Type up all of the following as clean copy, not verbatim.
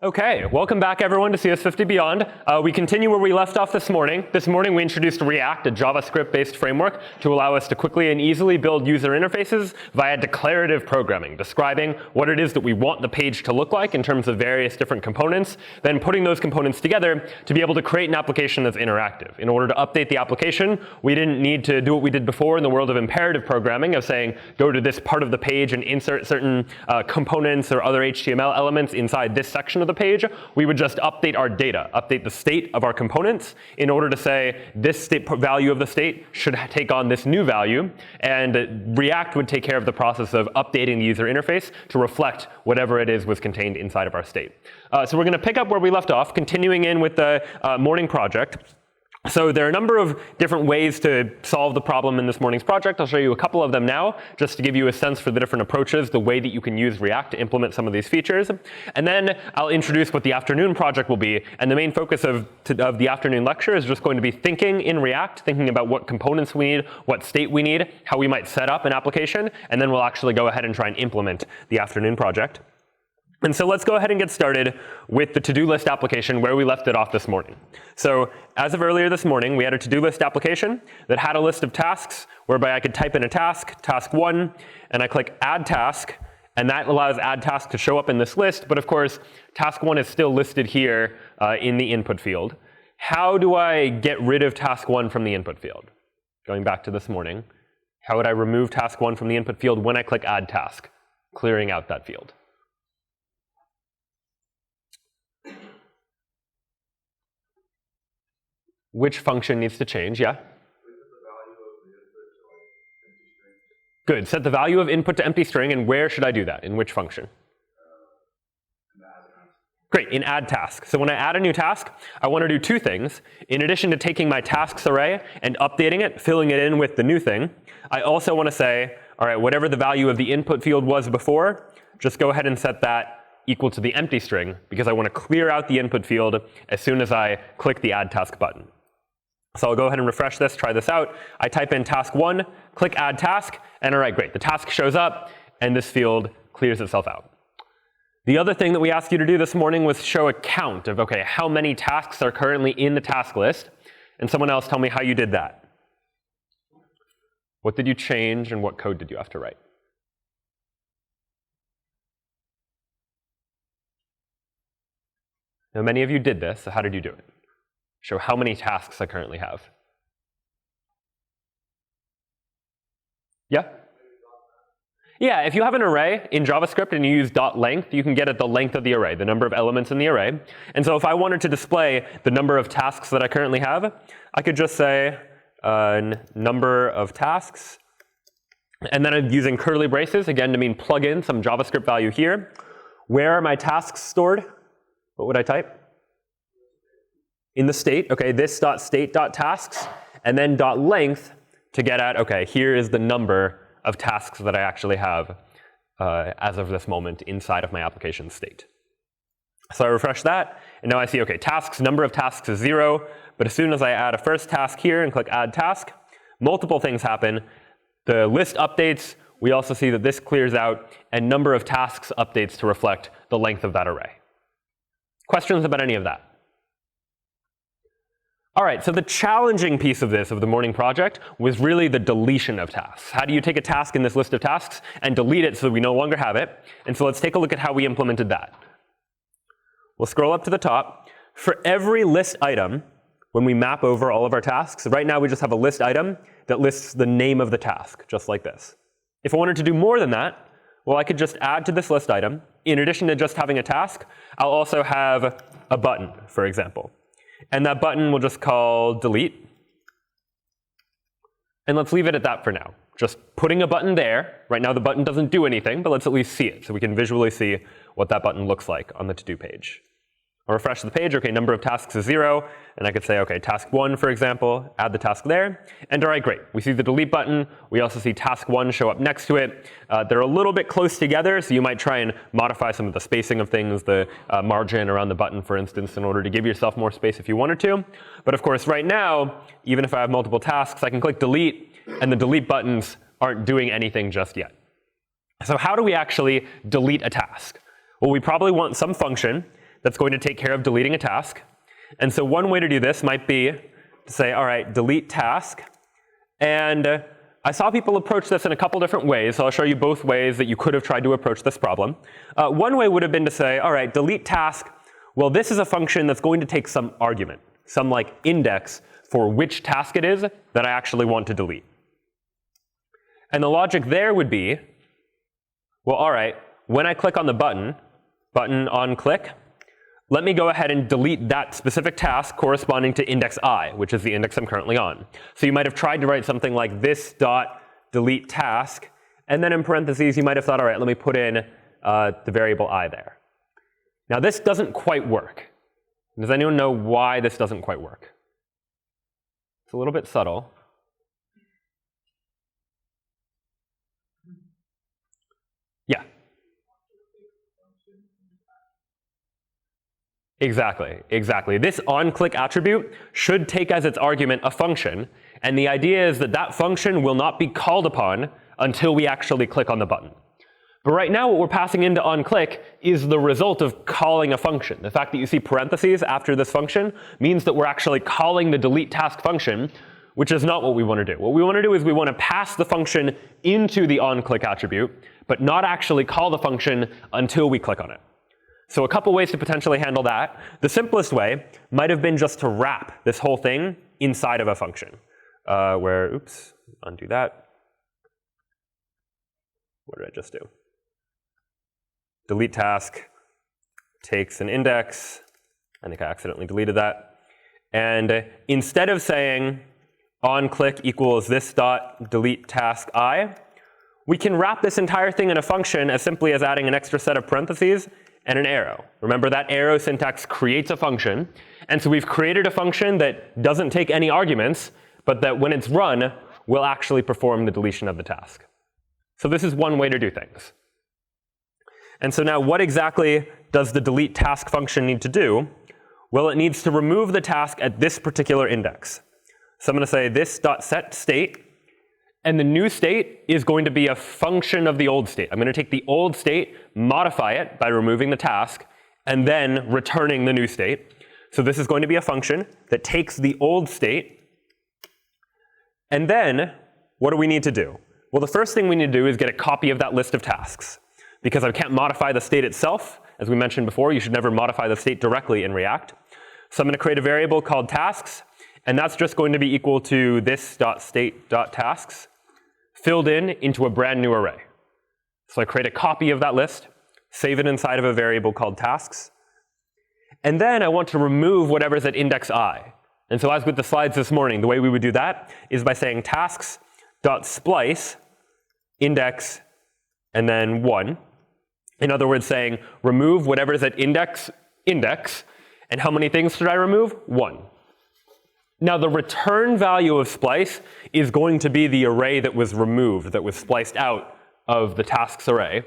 Okay, welcome back everyone to CS50 Beyond. We continue where we left off this morning. This morning we introduced React, a JavaScript-based framework to allow us to quickly and easily build user interfaces via declarative programming, describing what it is that we want the page to look like in terms of various different components, then putting those components together to be able to create an application that's interactive. In order to update the application, we didn't need to do what we did before in the world of imperative programming of saying, go to this part of the page and insert certain components or other HTML elements inside this section of the page. We would just update our data, update the state of our components in order to say this state value of the state should take on this new value, and React would take care of the process of updating the user interface to reflect whatever it is was contained inside of our state. So we're going to pick up where we left off, continuing in with the morning project. So there are a number of different ways to solve the problem in this morning's project. I'll show you a couple of them now, just to give you a sense for the different approaches, the way that you can use React to implement some of these features. And then I'll introduce what the afternoon project will be. And the main focus of the afternoon lecture is just going to be thinking in React, thinking about what components we need, what state we need, how we might set up an application. And then we'll actually go ahead and try and implement the afternoon project. And so let's go ahead and get started with the to-do list application where we left it off this morning. So as of earlier this morning, we had a to-do list application that had a list of tasks whereby I could type in a task, task 1, and I click add task, and that allows add task to show up in this list. But of course, task 1 is still listed here in the input field. How do I get rid of task 1 from the input field? Going back to this morning, how would I remove task 1 from the input field when I click add task, clearing out that field? Which function needs to change? Yeah? Good. Set the value of input to empty string, and where should I do that? In which function? Great, in add task. So when I add a new task, I want to do two things. In addition to taking my tasks array and updating it, filling it in with the new thing, I also want to say, all right, whatever the value of the input field was before, just go ahead and set that equal to the empty string, because I want to clear out the input field as soon as I click the add task button. So I'll go ahead and refresh this, try this out. I type in task 1, click add task, and all right, great. The task shows up, and this field clears itself out. The other thing that we asked you to do this morning was show a count of, okay, how many tasks are currently in the task list. And someone else tell me how you did that. What did you change, and what code did you have to write? Now, many of you did this, so how did you do it? Show how many tasks I currently have. Yeah? Yeah, if you have an array in JavaScript and you use .length, you can get at the length of the array, the number of elements in the array. And so if I wanted to display the number of tasks that I currently have, I could just say number of tasks. And then I'm using curly braces, again, to mean plug in some JavaScript value here. Where are my tasks stored? What would I type? In the state, okay, this.state.tasks, and then .length to get at, okay, here is the number of tasks that I actually have as of this moment inside of my application state. So I refresh that, and now I see, okay, tasks, number of tasks is 0, but as soon as I add a first task here and click add task, multiple things happen. The list updates, we also see that this clears out, and number of tasks updates to reflect the length of that array. Questions about any of that? All right, so the challenging piece of this, of the morning project, was really the deletion of tasks. How do you take a task in this list of tasks and delete it so we no longer have it? And so let's take a look at how we implemented that. We'll scroll up to the top. For every list item, when we map over all of our tasks, right now we just have a list item that lists the name of the task, just like this. If I wanted to do more than that, well, I could just add to this list item. In addition to just having a task, I'll also have a button, for example. And that button we'll just call delete. And let's leave it at that for now. Just putting a button there. Right now the button doesn't do anything, but let's at least see it so we can visually see what that button looks like on the to-do page. I'll refresh the page. OK, number of tasks is 0. And I could say, OK, task 1, for example, add the task there. And all right, great. We see the delete button. We also see task 1 show up next to it. They're a little bit close together, so you might try and modify some of the spacing of things, the margin around the button, for instance, in order to give yourself more space if you wanted to. But of course, right now, even if I have multiple tasks, I can click delete, and the delete buttons aren't doing anything just yet. So how do we actually delete a task? Well, we probably want some function that's going to take care of deleting a task. And so one way to do this might be to say, all right, delete task. And I saw people approach this in a couple different ways, so I'll show you both ways that you could have tried to approach this problem. One way would have been to say, all right, delete task. Well, this is a function that's going to take some argument, some like index for which task it is that I actually want to delete. And the logic there would be, well, all right, when I click on the button on click, let me go ahead and delete that specific task corresponding to index I, which is the index I'm currently on. So you might have tried to write something like this dot delete task, and then in parentheses you might have thought, all right, let me put in the variable I there. Now this doesn't quite work. Does anyone know why this doesn't quite work? It's a little bit subtle. Yeah. Exactly. This onClick attribute should take as its argument a function, and the idea is that that function will not be called upon until we actually click on the button. But right now what we're passing into onClick is the result of calling a function. The fact that you see parentheses after this function means that we're actually calling the delete task function, which is not what we want to do. What we want to do is we want to pass the function into the onClick attribute, but not actually call the function until we click on it. So a couple ways to potentially handle that. The simplest way might have been just to wrap this whole thing inside of a function. Oops, undo that. What did I just do? Delete task takes an index. I think I accidentally deleted that. And instead of saying onClick equals this dot delete task I, we can wrap this entire thing in a function as simply as adding an extra set of parentheses and an arrow. Remember, that arrow syntax creates a function. And so we've created a function that doesn't take any arguments, but that when it's run, will actually perform the deletion of the task. So this is one way to do things. And so now what exactly does the delete task function need to do? Well, it needs to remove the task at this particular index. So I'm going to say this.setState. And the new state is going to be a function of the old state. I'm going to take the old state, modify it by removing the task, and then returning the new state. So this is going to be a function that takes the old state. And then, what do we need to do? Well, the first thing we need to do is get a copy of that list of tasks. Because I can't modify the state itself. As we mentioned before, you should never modify the state directly in React. So I'm going to create a variable called tasks. And that's just going to be equal to this.state.tasks. Filled in into a brand new array. So I create a copy of that list, save it inside of a variable called tasks. And then I want to remove whatever's at index I. And so as with the slides this morning, the way we would do that is by saying tasks.splice index and then 1. In other words, saying remove whatever's at index. And how many things should I remove? 1. Now the return value of splice is going to be the array that was removed, that was spliced out of the tasks array.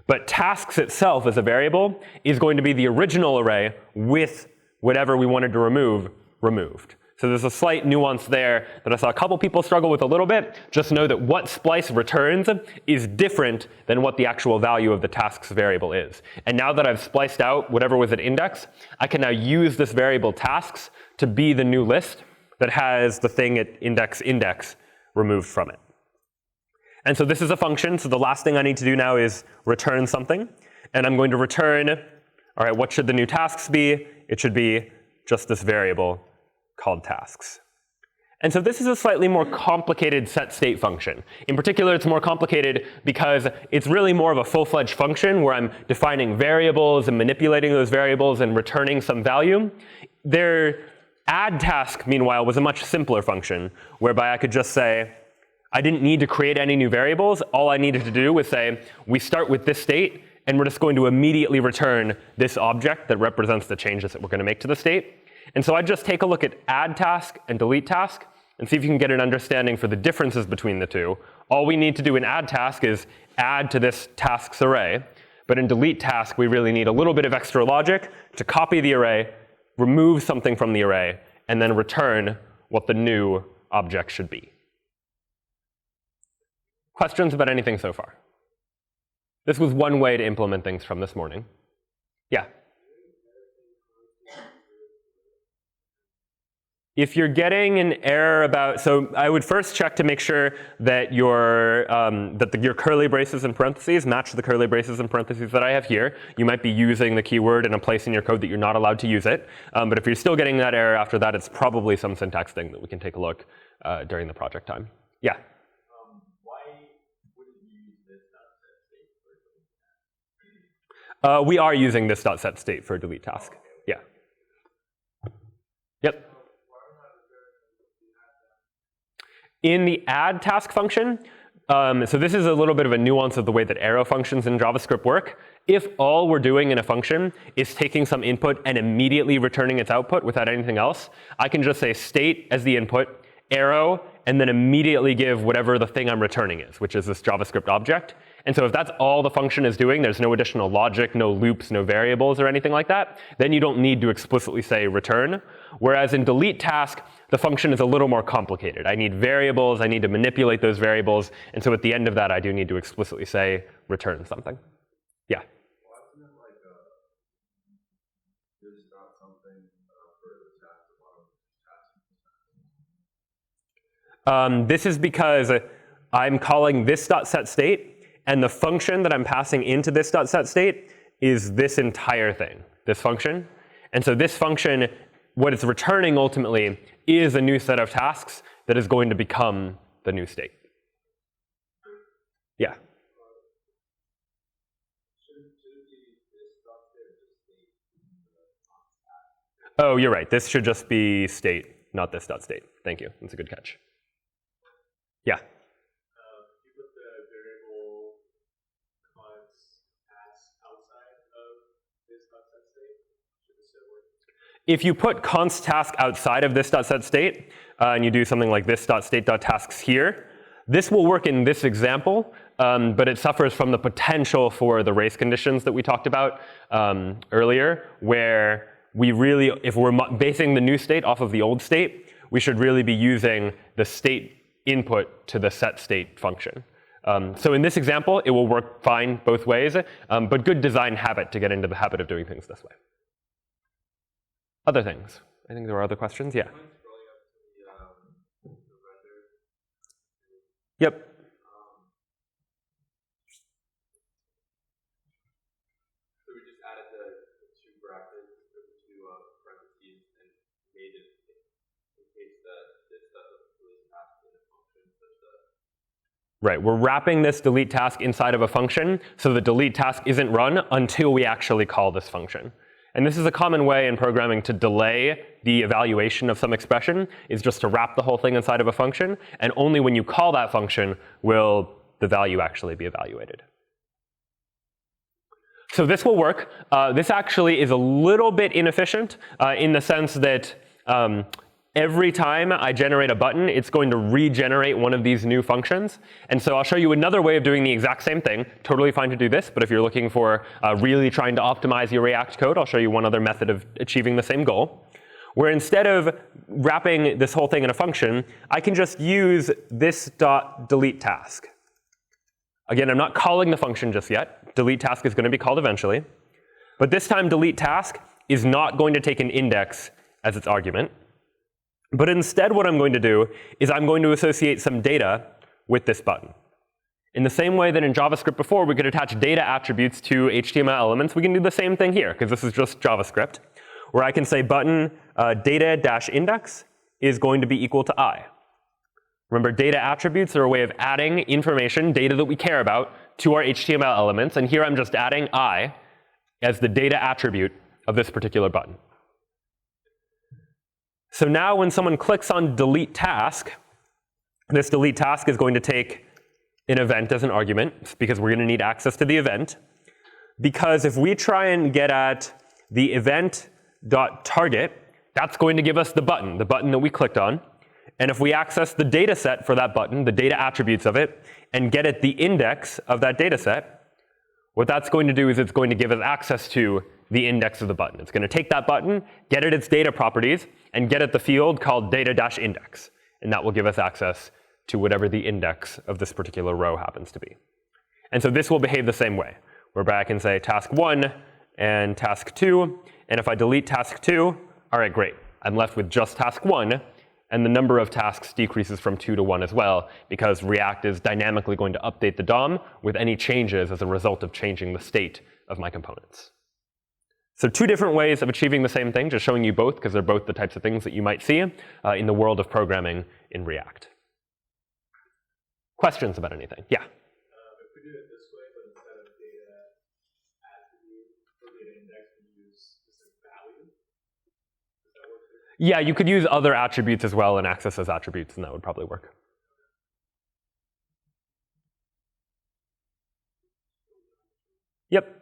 But tasks itself as a variable is going to be the original array with whatever we wanted to remove removed. So there's a slight nuance there that I saw a couple people struggle with a little bit. Just know that what splice returns is different than what the actual value of the tasks variable is. And now that I've spliced out whatever was at index, I can now use this variable tasks to be the new list that has the thing at index removed from it. And so this is a function, so the last thing I need to do now is return something. And I'm going to return, all right, what should the new tasks be? It should be just this variable called tasks. And so this is a slightly more complicated setState function. In particular, it's more complicated because it's really more of a full-fledged function where I'm defining variables and manipulating those variables and returning some value. Their add task, meanwhile, was a much simpler function whereby I could just say, I didn't need to create any new variables. All I needed to do was say, we start with this state, and we're just going to immediately return this object that represents the changes that we're going to make to the state. And so I just take a look at add task and delete task and see if you can get an understanding for the differences between the two. All we need to do in add task is add to this tasks array. But in delete task, we really need a little bit of extra logic to copy the array, remove something from the array, and then return what the new object should be. Questions about anything so far? This was one way to implement things from this morning. Yeah? If you're getting an error about, so I would first check to make sure that your curly braces and parentheses match the curly braces and parentheses that I have here. You might be using the keyword in a place in your code that you're not allowed to use it. But if you're still getting that error after that, it's probably some syntax thing that we can take a look during the project time. Yeah? Why wouldn't you use this .set state? We are using this .set state for delete task. Yeah. Yep. In the add task function, so this is a little bit of a nuance of the way that arrow functions in JavaScript work. If all we're doing in a function is taking some input and immediately returning its output without anything else, I can just say state as the input, arrow, and then immediately give whatever the thing I'm returning is, which is this JavaScript object. And so if that's all the function is doing, there's no additional logic, no loops, no variables or anything like that, then you don't need to explicitly say return. Whereas in delete task, the function is a little more complicated. I need variables, I need to manipulate those variables, and so at the end of that, I do need to explicitly say return something. Yeah? Why isn't it like this dot something for the task? This is because I'm calling this .set state, and the function that I'm passing into this .set state is this entire thing, this function. And so this function, what it's returning ultimately is a new set of tasks that is going to become the new state. Yeah? Oh, you're right. This should just be state, not this .state. Thank you. That's a good catch. Yeah? If you put const task outside of this .set state, and you do something like this .state.tasks here, this will work in this example, but it suffers from the potential for the race conditions that we talked about earlier, where we really, if we're basing the new state off of the old state, we should really be using the state input to the set state function. So in this example, it will work fine both ways, but good design habit to get into the habit of doing things this way. Other things? I think there were other questions. Yeah. Yep. So we just added the two brackets, the two parentheses, and made it in case that this doesn't really pass in a function such that. Right. We're wrapping this delete task inside of a function so the delete task isn't run until we actually call this function. And this is a common way in programming to delay the evaluation of some expression, is just to wrap the whole thing inside of a function, and only when you call that function will the value actually be evaluated. So this will work. This actually is a little bit inefficient in the sense that every time I generate a button, it's going to regenerate one of these new functions. And so I'll show you another way of doing the exact same thing. Totally fine to do this, but if you're looking for really trying to optimize your React code, I'll show you one other method of achieving the same goal, where instead of wrapping this whole thing in a function, I can just use this .delete task. Again, I'm not calling the function just yet. Delete task is going to be called eventually. But this time, delete task is not going to take an index as its argument. But instead, what I'm going to do is I'm going to associate some data with this button. In the same way that in JavaScript before, we could attach data attributes to HTML elements, we can do the same thing here, because this is just JavaScript, where I can say button data-index is going to be equal to I. Remember, data attributes are a way of adding information, data that we care about, to our HTML elements. And here I'm just adding I as the data attribute of this particular button. So now when someone clicks on delete task, this delete task is going to take an event as an argument, because we're going to need access to the event. Because if we try and get at the event.target, that's going to give us the button that we clicked on. And if we access the data set for that button, the data attributes of it, and get at the index of that data set, what that's going to do is it's going to give us access to the index of the button. It's going to take that button, get at its data properties, and get at the field called data-index. And that will give us access to whatever the index of this particular row happens to be. And so this will behave the same way, whereby I can say task 1 and task 2. And if I delete task 2, all right, great. I'm left with just task 1, and the number of tasks decreases from 2 to 1 as well, because React is dynamically going to update the DOM with any changes as a result of changing the state of my components. So 2 different ways of achieving the same thing, just showing you both, because they're both the types of things that you might see in the world of programming in React. Questions about anything? Yeah? If we do it this way, but instead of data attribute or data index, we use specific value, does that work? Yeah, you could use other attributes as well and access as attributes, and that would probably work. Yep.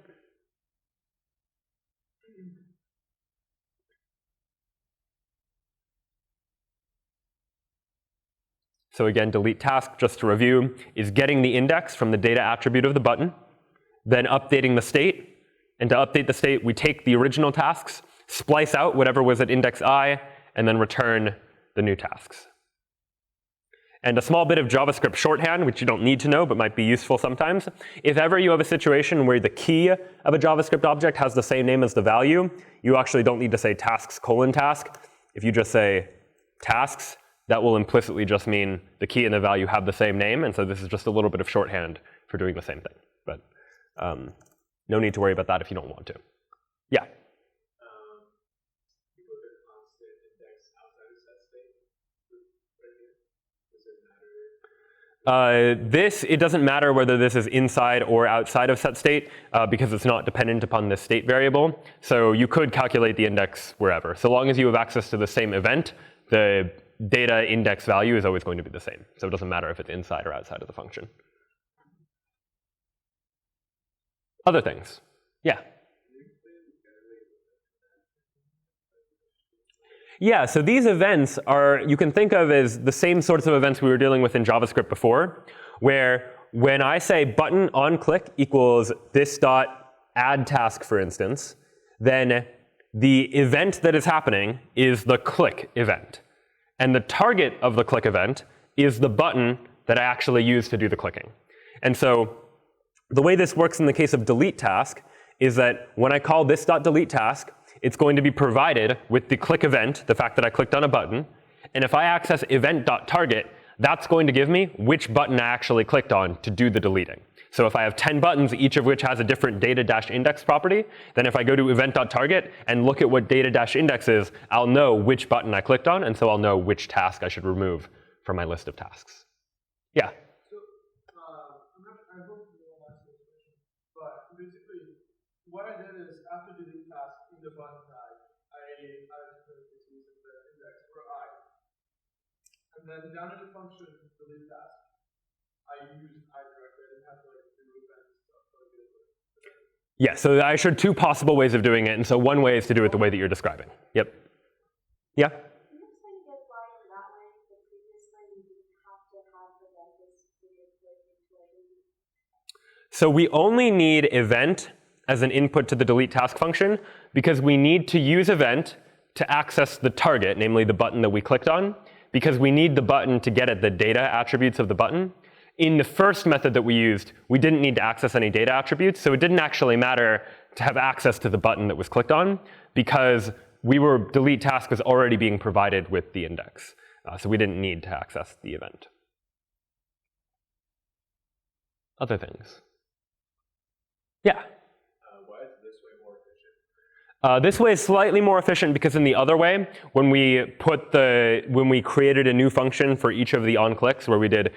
So again, delete task, just to review, is getting the index from the data attribute of the button, then updating the state. And to update the state, we take the original tasks, splice out whatever was at index I, and then return the new tasks. And a small bit of JavaScript shorthand, which you don't need to know, but might be useful sometimes. If ever you have a situation where the key of a JavaScript object has the same name as the value, you actually don't need to say tasks:task. If you just say tasks, that will implicitly just mean the key and the value have the same name. And so this is just a little bit of shorthand for doing the same thing. But no need to worry about that if you don't want to. Yeah? You put a constant index outside of set state right here. Does it matter? It doesn't matter whether this is inside or outside of set state because it's not dependent upon this state variable. So you could calculate the index wherever. So long as you have access to the same event, the data index value is always going to be the same. So it doesn't matter if it's inside or outside of the function. Other things? Yeah? Yeah, so these events are, you can think of as the same sorts of events we were dealing with in JavaScript before, where when I say button on click equals this dot add task, for instance, then the event that is happening is the click event. And the target of the click event is the button that I actually use to do the clicking. And so the way this works in the case of delete task is that when I call this.delete task, it's going to be provided with the click event, the fact that I clicked on a button. And if I access event.target, that's going to give me which button I actually clicked on to do the deleting. So if I have 10 buttons, each of which has a different data-index property, then if I go to event.target and look at what data-index is, I'll know which button I clicked on, and so I'll know which task I should remove from my list of tasks. Yeah? So, I hope you don't answer this question, but basically, what I did is after delete task in the button tag, I used the index for I. And then down in the function delete task, I used I directly. I didn't have to do events stuff. Yeah, so I showed 2 possible ways of doing it, and so one way is to do it the way that you're describing. Yep. Yeah? Can you explain again why in that way, the previous way, you didn't have to have events So we only need event as an input to the delete task function because we need to use event to access the target, namely the button that we clicked on, because we need the button to get at the data attributes of the button. In the first method that we used, we didn't need to access any data attributes, so it didn't actually matter to have access to the button that was clicked on because delete task was already being provided with the index. So we didn't need to access the event. Other things? Yeah? Why is this way more efficient? This way is slightly more efficient because in the other way, when we created a new function for each of the on-clicks, where we did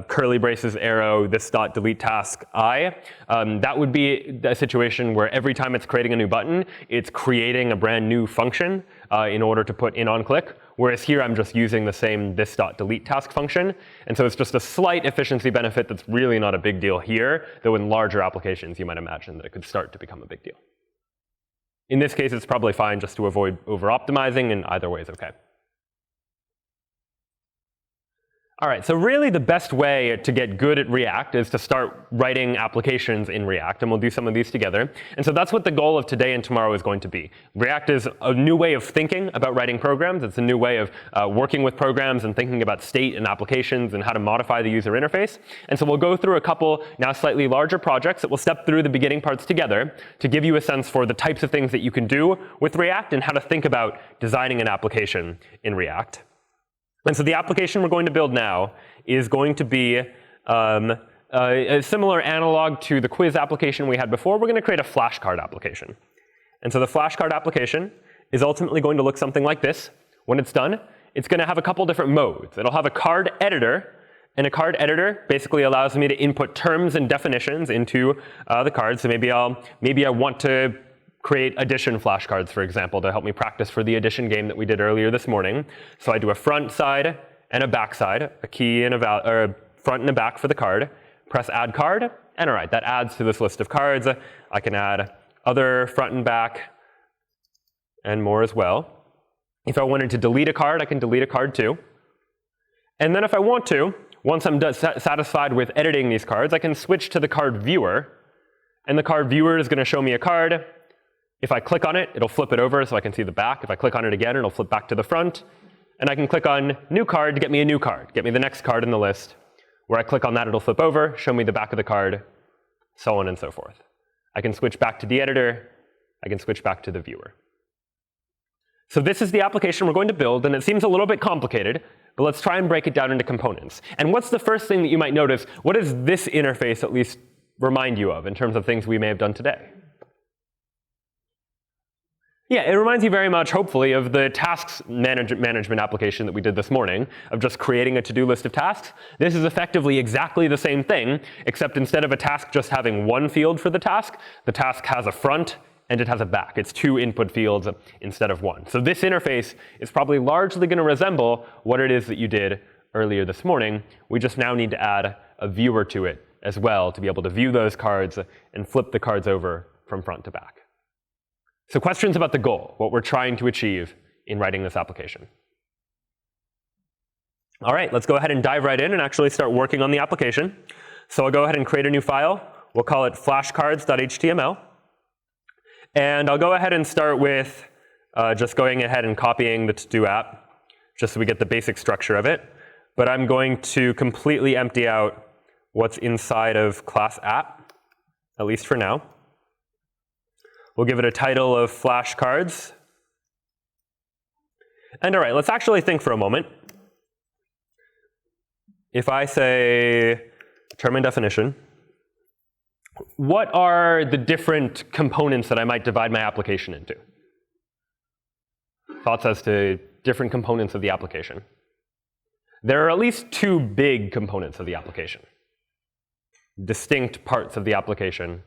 curly braces, arrow, this dot delete task I, that would be a situation where every time it's creating a new button, it's creating a brand new function in order to put in on-click. Whereas here I'm just using the same this dot delete task function, and so it's just a slight efficiency benefit that's really not a big deal here, though in larger applications you might imagine that it could start to become a big deal. In this case, it's probably fine just to avoid over-optimizing, and either way is OK. All right, so really the best way to get good at React is to start writing applications in React, and we'll do some of these together. And so that's what the goal of today and tomorrow is going to be. React is a new way of thinking about writing programs. It's a new way of working with programs and thinking about state and applications and how to modify the user interface. And so we'll go through a couple now slightly larger projects that we'll step through the beginning parts together to give you a sense for the types of things that you can do with React and how to think about designing an application in React. And so the application we're going to build now is going to be a similar analog to the quiz application we had before. We're going to create a flashcard application. And so the flashcard application is ultimately going to look something like this. When it's done, it's going to have a couple different modes. It'll have a card editor. And a card editor basically allows me to input terms and definitions into the card. So maybe I want to create addition flashcards, for example, to help me practice for the addition game that we did earlier this morning. So I do a front side and a back side, a key and a front and a back for the card. Press add card, and all right, that adds to this list of cards. I can add other front and back and more as well. If I wanted to delete a card, I can delete a card too. And then if I want to, once I'm satisfied with editing these cards, I can switch to the card viewer. And the card viewer is going to show me a card. If I click on it, it'll flip it over so I can see the back. If I click on it again, it'll flip back to the front. And I can click on new card to get me a new card, get me the next card in the list. Where I click on that, it'll flip over, show me the back of the card, so on and so forth. I can switch back to the editor. I can switch back to the viewer. So this is the application we're going to build, and it seems a little bit complicated, but let's try and break it down into components. And what's the first thing that you might notice? What does this interface at least remind you of in terms of things we may have done today? Yeah, it reminds you very much, hopefully, of the tasks management application that we did this morning, of just creating a to-do list of tasks. This is effectively exactly the same thing, except instead of a task just having one field for the task has a front and it has a back. It's two input fields instead of one. So this interface is probably largely going to resemble what it is that you did earlier this morning. We just now need to add a viewer to it as well to be able to view those cards and flip the cards over from front to back. So questions about the goal, what we're trying to achieve in writing this application. All right, let's go ahead and dive right in and actually start working on the application. So I'll go ahead and create a new file. We'll call it flashcards.html. And I'll go ahead and start with just going ahead and copying the to-do app, just so we get the basic structure of it. But I'm going to completely empty out what's inside of class app, at least for now. We'll give it a title of flashcards. And all right, let's actually think for a moment. If I say term and definition, what are the different components that I might divide my application into? Thoughts as to different components of the application? There are at least two big components of the application, distinct parts of the application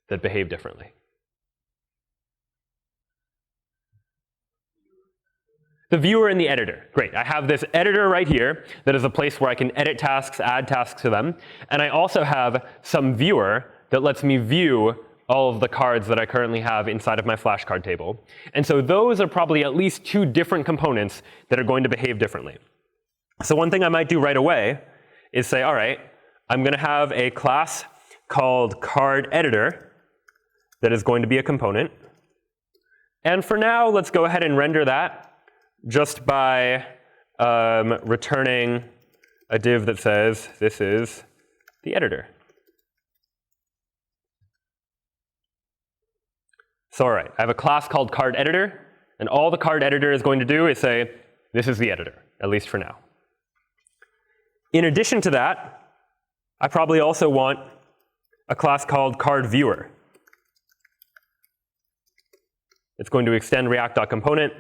that behave differently. The viewer and the editor. Great. I have this editor right here that is a place where I can edit tasks, add tasks to them. And I also have some viewer that lets me view all of the cards that I currently have inside of my flashcard table. And so those are probably at least two different components that are going to behave differently. So one thing I might do right away is say, all right, I'm going to have a class called card editor that is going to be a component. And for now, let's go ahead and render that just by returning a div that says this is the editor. So all right, I have a class called card editor, and all the card editor is going to do is say this is the editor, at least for now. In addition to that, I probably also want a class called card viewer. It's going to extend React.component.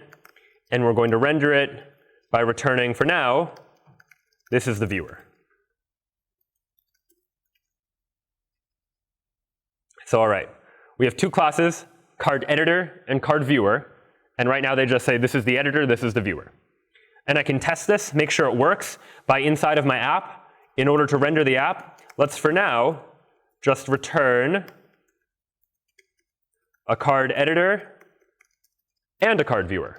And we're going to render it by returning, for now, this is the viewer. So all right, we have two classes, card editor and card viewer. And right now they just say this is the editor, this is the viewer. And I can test this, make sure it works by inside of my app. In order to render the app, let's for now just return a card editor and a card viewer.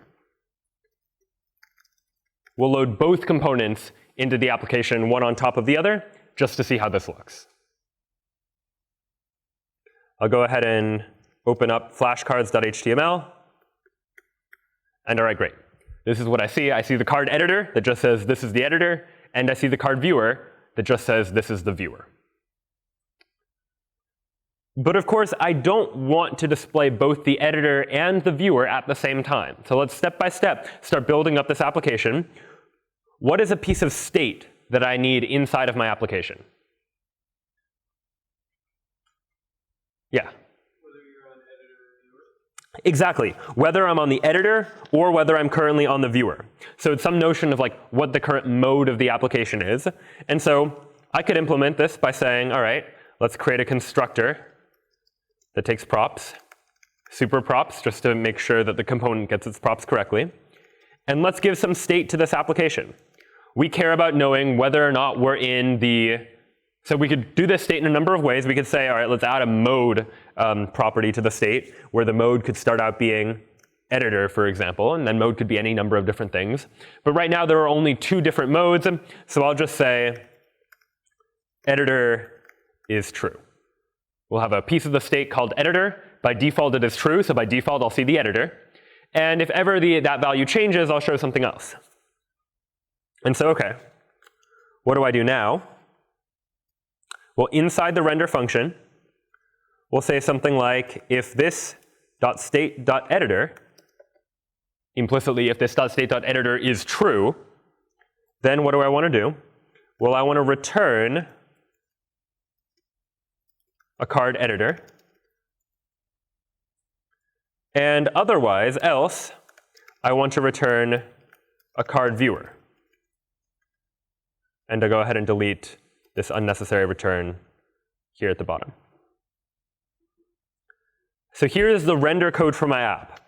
We'll load both components into the application one on top of the other, just to see how this looks. I'll go ahead and open up flashcards.html. And all right, great. This is what I see. I see the card editor that just says this is the editor, and I see the card viewer that just says this is the viewer. But of course, I don't want to display both the editor and the viewer at the same time. So let's step by step start building up this application. What is a piece of state that I need inside of my application? Yeah. Whether you're on editor or viewer. Exactly. Whether I'm on the editor or whether I'm currently on the viewer. So it's some notion of like what the current mode of the application is. And so I could implement this by saying, all right, let's create a constructor that takes props, super props, just to make sure that the component gets its props correctly. And let's give some state to this application. We care about knowing whether or not we're in the, so we could do this state in a number of ways. We could say, all right, let's add a mode property to the state, where the mode could start out being editor, for example, and then mode could be any number of different things. But right now, there are only 2 different modes, so I'll just say editor is true. We'll have a piece of the state called editor. By default, it is true, so by default, I'll see the editor. And if ever that value changes, I'll show something else. And so, OK, what do I do now? Well, inside the render function, we'll say something like, if this.state.editor, implicitly, if this.state.editor is true, then what do I want to do? Well, I want to return a card editor. And otherwise, else, I want to return a card viewer. And to go ahead and delete this unnecessary return here at the bottom. So here is the render code for my app.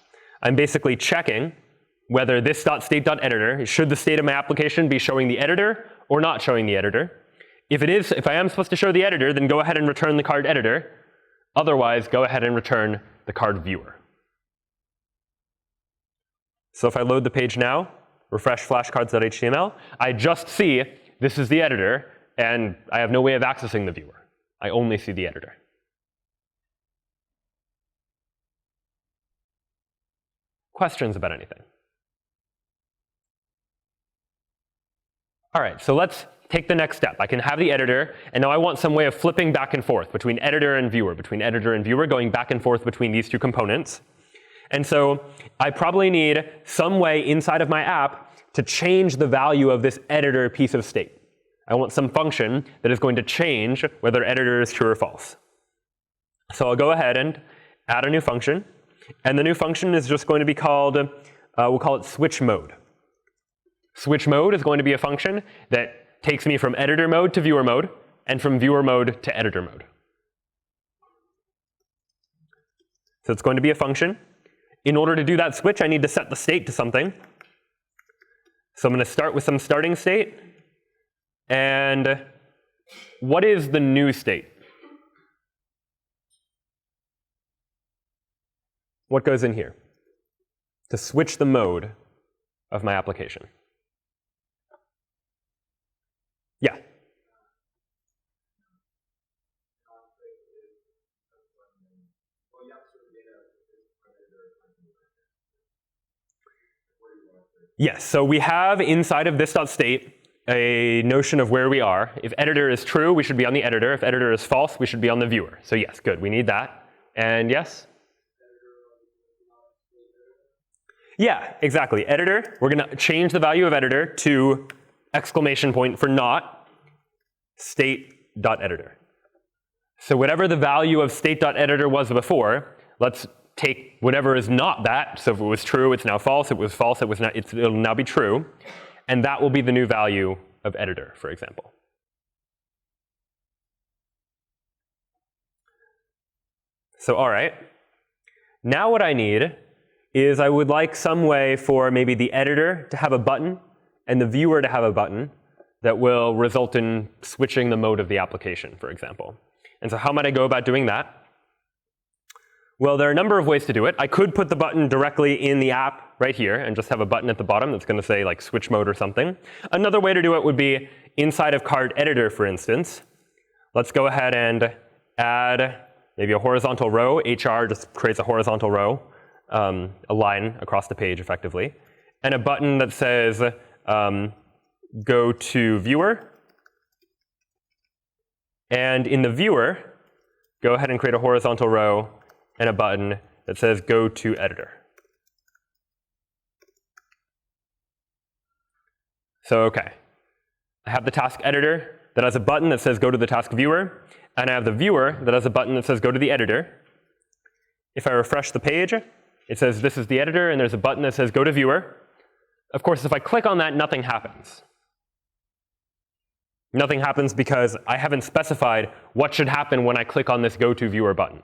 I'm basically checking whether this.state.editor, should the state of my application be showing the editor or not showing the editor. If I am supposed to show the editor, then go ahead and return the card editor. Otherwise, go ahead and return the card viewer. So if I load the page now, refresh flashcards.html, I just see this is the editor, and I have no way of accessing the viewer. I only see the editor. Questions about anything? All right, so let's take the next step. I can have the editor, and now I want some way of flipping back and forth between editor and viewer, going back and forth between these 2 components. And so I probably need some way inside of my app to change the value of this editor piece of state. I want some function that is going to change whether editor is true or false. So I'll go ahead and add a new function. And the new function is just going to be called, we'll call it switch mode. Switch mode is going to be a function that takes me from editor mode to viewer mode, and from viewer mode to editor mode. So it's going to be a function. In order to do that switch, I need to set the state to something. So I'm going to start with some starting state. And what is the new state? What goes in here to switch the mode of my application? Yeah. Yes, so we have inside of this.state a notion of where we are. If editor is true, we should be on the editor. If editor is false, we should be on the viewer. So yes, good, we need that. And yes? Yeah, exactly. Editor, we're going to change the value of editor to exclamation point for not state.editor. So whatever the value of state.editor was before, let's take whatever is not that. So if it was true, it's now false. It was false, it was not, it'll now be true. And that will be the new value of editor, for example. So all right. Now what I need is I would like some way for maybe the editor to have a button and the viewer to have a button that will result in switching the mode of the application, for example. And so how might I go about doing that? Well, there are a number of ways to do it. I could put the button directly in the app right here and just have a button at the bottom that's going to say like switch mode or something. Another way to do it would be inside of card editor, for instance. Let's go ahead and add maybe a horizontal row. HR just creates a horizontal row, a line across the page effectively, and a button that says go to viewer. And in the viewer, go ahead and create a horizontal row and a button that says go to editor. So OK, I have the task editor that has a button that says go to the task viewer, and I have the viewer that has a button that says go to the editor. If I refresh the page, it says this is the editor, and there's a button that says go to viewer. Of course, if I click on that, nothing happens. Nothing happens because I haven't specified what should happen when I click on this go to viewer button.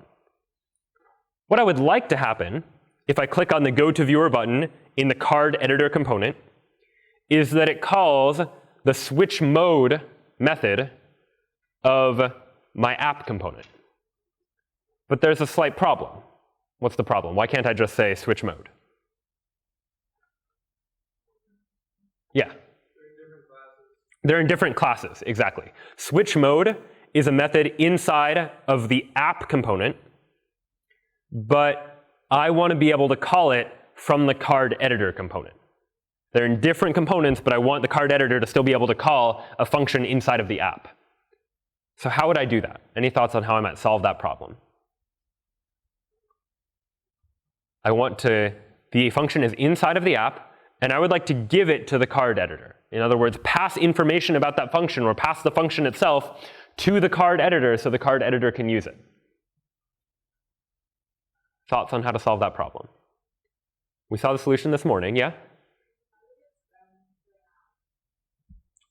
What I would like to happen if I click on the go to viewer button in the card editor component is that it calls the switch mode method of my app component. But there's a slight problem. What's the problem? Why can't I just say switch mode? Yeah. They're in different classes, exactly. Switch mode is a method inside of the app component, but I want to be able to call it from the card editor component. They're in different components, but I want the card editor to still be able to call a function inside of the app. So how would I do that? Any thoughts on how I might solve that problem? The function is inside of the app, and I would like to give it to the card editor. In other words, pass information about that function or pass the function itself to the card editor so the card editor can use it. Thoughts on how to solve that problem? We saw the solution this morning, yeah?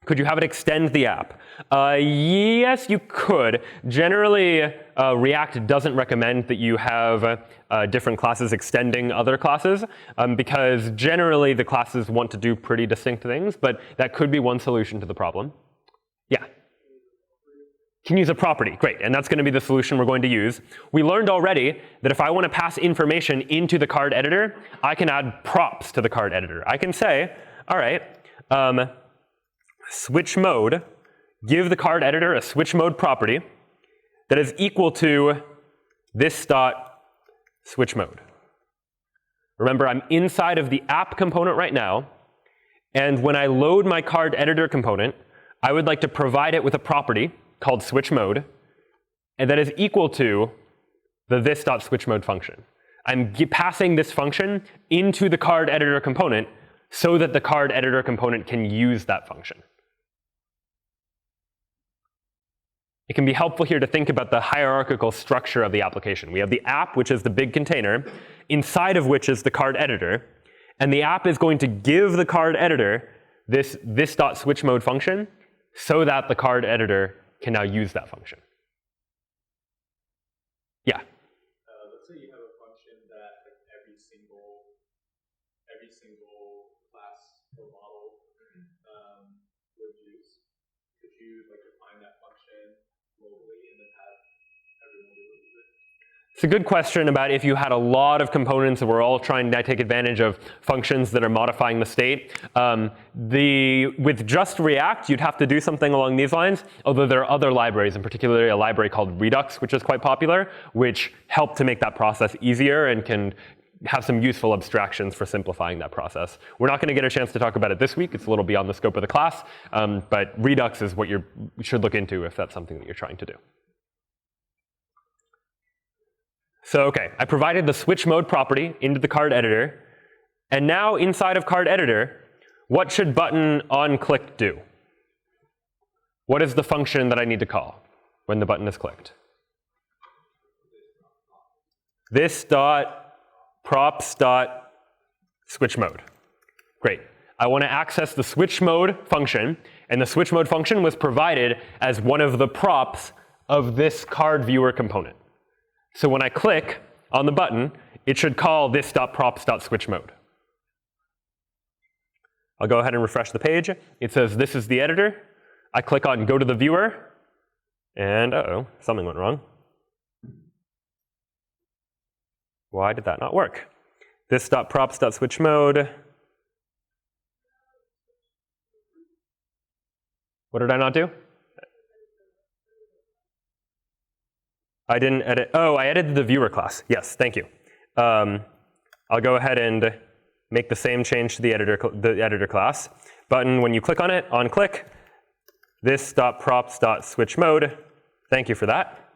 Could you have it extend the app? Yes, you could. Generally, React doesn't recommend that you have different classes extending other classes, because generally the classes want to do pretty distinct things, but that could be one solution to the problem. Yeah? Can use a property, great, and that's going to be the solution we're going to use. We learned already that if I want to pass information into the card editor, I can add props to the card editor. I can say, all right, switch mode, give the card editor a switch mode property that is equal to this dot switch mode. Remember, I'm inside of the app component right now, and when I load my card editor component, I would like to provide it with a property called switch mode, and that is equal to the this dot switch mode function. I'm passing this function into the card editor component so that the card editor component can use that function. It can be helpful here to think about the hierarchical structure of the application. We have the app, which is the big container, inside of which is the card editor. And the app is going to give the card editor this dot switch mode function so that the card editor can now use that function. Yeah? Let's say you have a function that like, every single class or model would use. Could you like define that function globally and then have everyone be able to use it? It's a good question about if you had a lot of components that were all trying to take advantage of functions that are modifying the state. With just React, you'd have to do something along these lines, although there are other libraries, and particularly a library called Redux, which is quite popular, which help to make that process easier and can have some useful abstractions for simplifying that process. We're not going to get a chance to talk about it this week. It's a little beyond the scope of the class, but Redux is what you should look into if that's something that you're trying to do. So OK, I provided the switch mode property into the card editor. And now inside of card editor, what should button on click do? What is the function that I need to call when the button is clicked? This dot props dot switch mode. Great. I want to access the switch mode function. And the switch mode function was provided as one of the props of this card viewer component. So when I click on the button, it should call this dot props dot switch mode. I'll go ahead and refresh the page. It says this is the editor. I click on go to the viewer, and uh-oh, something went wrong. Why did that not work? This.props.switch mode. What did I not do? I didn't edit. Oh, I edited the viewer class. Yes, thank you. I'll go ahead and make the same change to the editor class. Button, when you click on it, on click, this.props.switch mode. Thank you for that.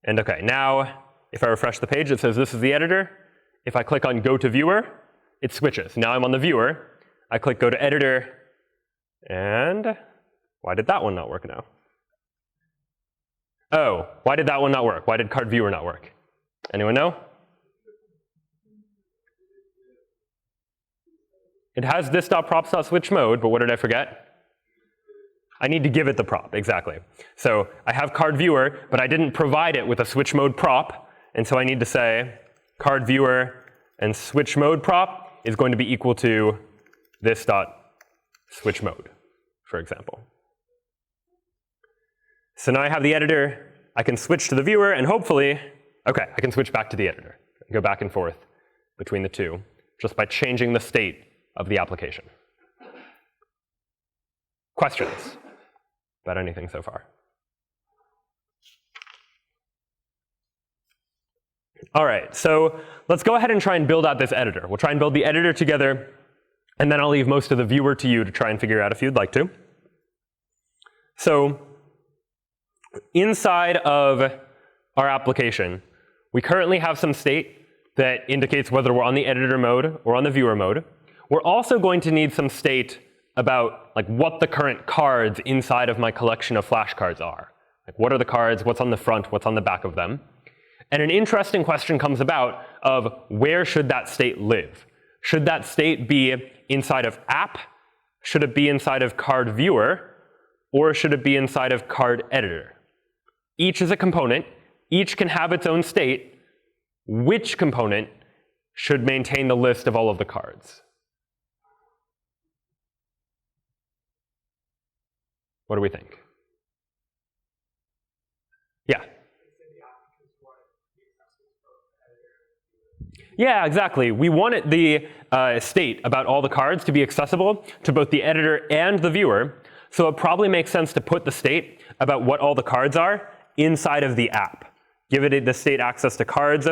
And OK, now if I refresh the page, it says this is the editor. If I click on go to viewer, it switches. Now I'm on the viewer. I click go to editor. And why did that one not work now? Oh, why did that one not work? Why did card viewer not work? Anyone know? It has this.props.switch mode, but what did I forget? I need to give it the prop, exactly. So I have card viewer, but I didn't provide it with a switch mode prop, and so I need to say card viewer and switch mode prop is going to be equal to this.switch mode, for example. So now I have the editor. I can switch to the viewer, and hopefully, OK, I can switch back to the editor. Go back and forth between the two just by changing the state of the application. Questions about anything so far? All right, so let's go ahead and try and build out this editor. We'll try and build the editor together, and then I'll leave most of the viewer to you to try and figure out if you'd like to. So inside of our application, we currently have some state that indicates whether we're on the editor mode or on the viewer mode. We're also going to need some state about what the current cards inside of my collection of flashcards are. What are the cards, what's on the front, what's on the back of them. And an interesting question comes about of where should that state live? Should that state be inside of app? Should it be inside of card viewer? Or should it be inside of card editor? Each is a component. Each can have its own state. Which component should maintain the list of all of the cards? What do we think? Yeah. Yeah, exactly. We want the state about all the cards to be accessible to both the editor and the viewer. So it probably makes sense to put the state about what all the cards are inside of the app. Give it the state access to cards,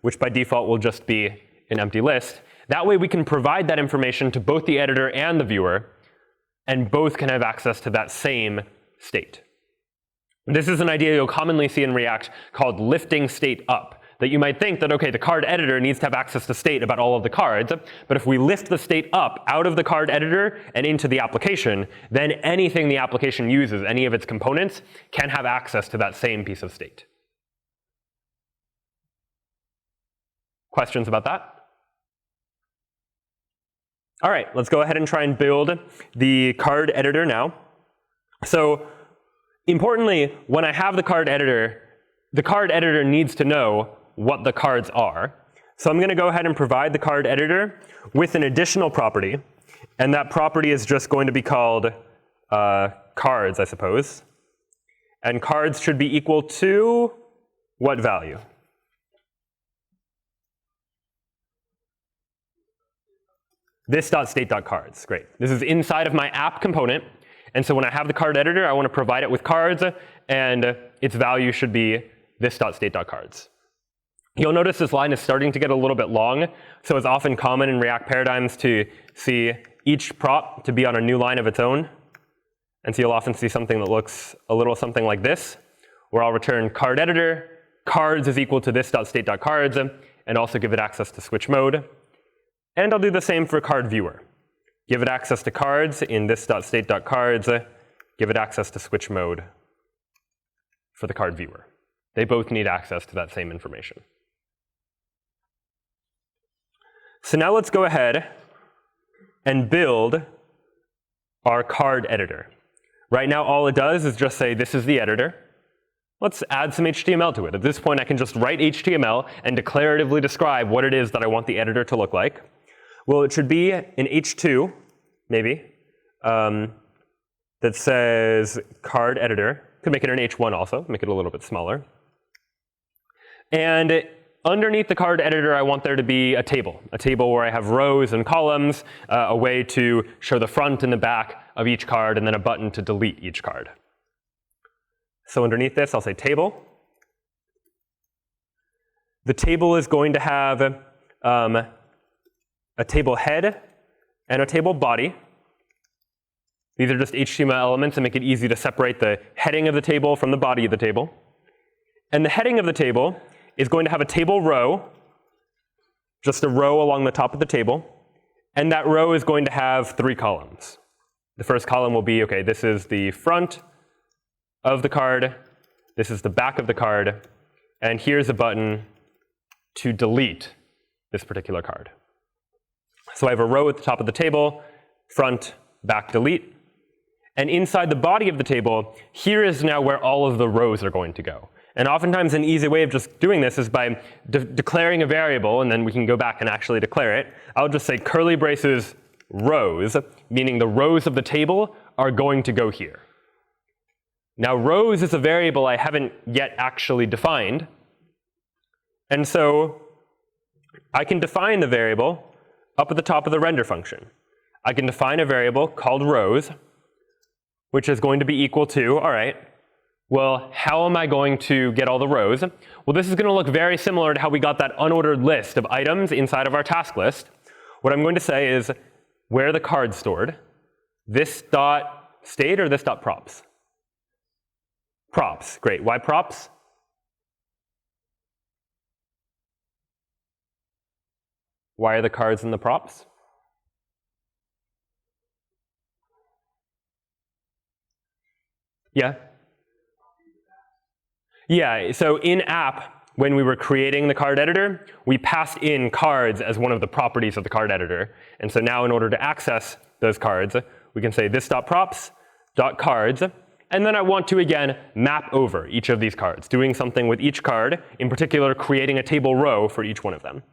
which by default will just be an empty list. That way we can provide that information to both the editor and the viewer, and both can have access to that same state. This is an idea you'll commonly see in React called lifting state up. That you might think that, OK, the card editor needs to have access to state about all of the cards. But if we lift the state up out of the card editor and into the application, then anything the application uses, any of its components, can have access to that same piece of state. Questions about that? All right, let's go ahead and try and build the card editor now. So importantly, when I have the card editor needs to know what the cards are. So I'm going to go ahead and provide the card editor with an additional property. And that property is just going to be called cards, I suppose. And cards should be equal to what value? This.state.cards. Great. This is inside of my app component. And so when I have the card editor, I want to provide it with cards. And its value should be this.state.cards. You'll notice this line is starting to get a little bit long. So it's often common in React paradigms to see each prop to be on a new line of its own. And so you'll often see something that looks a little something like this, where I'll return card editor, cards is equal to this.state.cards, and also give it access to switch mode. And I'll do the same for card viewer. Give it access to cards in this.state.cards, give it access to switch mode for the card viewer. They both need access to that same information. So now let's go ahead and build our card editor. Right now, all it does is just say, this is the editor. Let's add some HTML to it. At this point, I can just write HTML and declaratively describe what it is that I want the editor to look like. Well, it should be an H2, maybe, that says card editor. Could make it an H1 also, make it a little bit smaller. And underneath the card editor, I want there to be a table where I have rows and columns, a way to show the front and the back of each card, and then a button to delete each card. So underneath this, I'll say table. The table is going to have a table head and a table body. These are just HTML elements that make it easy to separate the heading of the table from the body of the table. And the heading of the table is going to have a table row, just a row along the top of the table. And that row is going to have 3 columns. The first column will be, OK, this is the front of the card. This is the back of the card. And here's a button to delete this particular card. So I have a row at the top of the table, front, back, delete. And inside the body of the table, here is now where all of the rows are going to go. And oftentimes an easy way of just doing this is by declaring a variable, and then we can go back and actually declare it. I'll just say curly braces rows, meaning the rows of the table are going to go here. Now rows is a variable I haven't yet actually defined. And so I can define the variable up at the top of the render function. I can define a variable called rows, which is going to be equal to, all right, well, how am I going to get all the rows? Well, this is going to look very similar to how we got that unordered list of items inside of our task list. What I'm going to say is where the card's stored. This dot state or this dot props? Props. Great. Why props? Why are the cards in the props? Yeah? Yeah, so in app, when we were creating the card editor, we passed in cards as one of the properties of the card editor. And so now in order to access those cards, we can say this.props.cards. And then I want to, again, map over each of these cards, doing something with each card, in particular creating a table row for each one of them.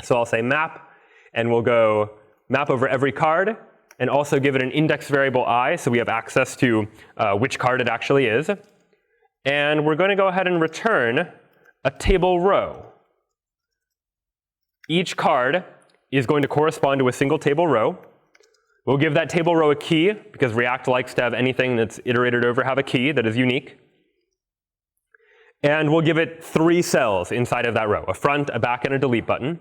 So I'll say map, and we'll go map over every card, and also give it an index variable I, so we have access to which card it actually is. And we're going to go ahead and return a table row. Each card is going to correspond to a single table row. We'll give that table row a key, because React likes to have anything that's iterated over have a key that is unique. And we'll give it 3 cells inside of that row, a front, a back, and a delete button.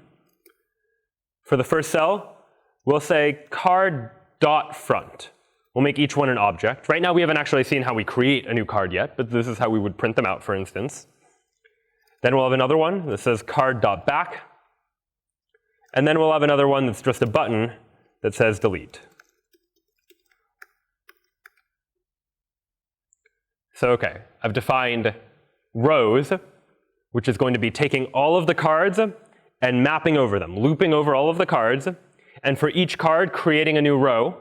For the first cell, we'll say card.front. We'll make each one an object. Right now, we haven't actually seen how we create a new card yet, but this is how we would print them out, for instance. Then we'll have another one that says card.back. And then we'll have another one that's just a button that says delete. So OK, I've defined rows, which is going to be taking all of the cards and mapping over them, looping over all of the cards. And for each card, creating a new row.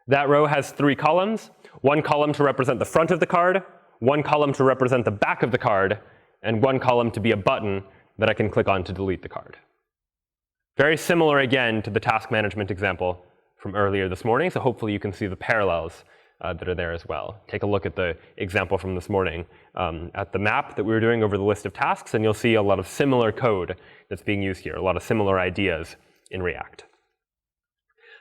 That row has 3 columns, 1 column to represent the front of the card, 1 column to represent the back of the card, and 1 column to be a button that I can click on to delete the card. Very similar, again, to the task management example from earlier this morning, so hopefully you can see the parallels that are there as well. Take a look at the example from this morning at the map that we were doing over the list of tasks, and you'll see a lot of similar code that's being used here, a lot of similar ideas in React.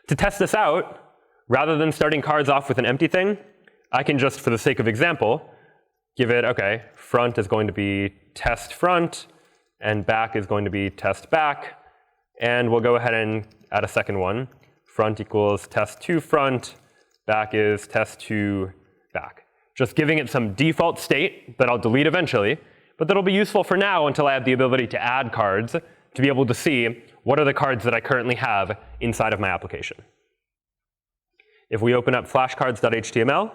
To test this out, rather than starting cards off with an empty thing, I can just, for the sake of example, give it, OK, front is going to be test front, and back is going to be test back. And we'll go ahead and add a second one. Front equals test2 front, back is test2 back. Just giving it some default state that I'll delete eventually, but that'll be useful for now until I have the ability to add cards to be able to see what are the cards that I currently have inside of my application. If we open up flashcards.html,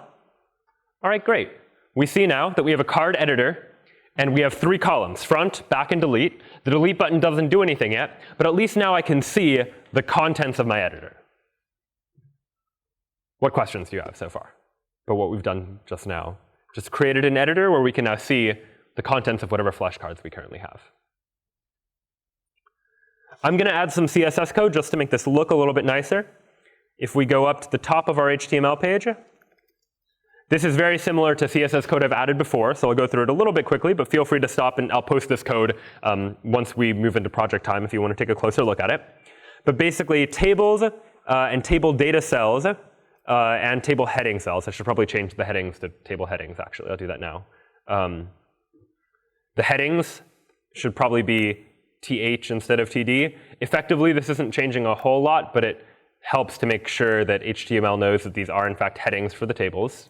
all right, great. We see now that we have a card editor, and we have 3 columns, front, back, and delete. The delete button doesn't do anything yet, but at least now I can see the contents of my editor. What questions do you have so far about what we've done just now? Just created an editor where we can now see the contents of whatever flashcards we currently have. I'm going to add some CSS code just to make this look a little bit nicer. If we go up to the top of our HTML page, This is very similar to CSS code I've added before, so I'll go through it a little bit quickly, but feel free to stop and I'll post this code once we move into project time if you want to take a closer look at it. But basically, tables and table data cells and table heading cells. I should probably change the headings to table headings, actually. I'll do that now. The headings should probably be TH instead of TD. Effectively, this isn't changing a whole lot, but it helps to make sure that HTML knows that these are, in fact, headings for the tables.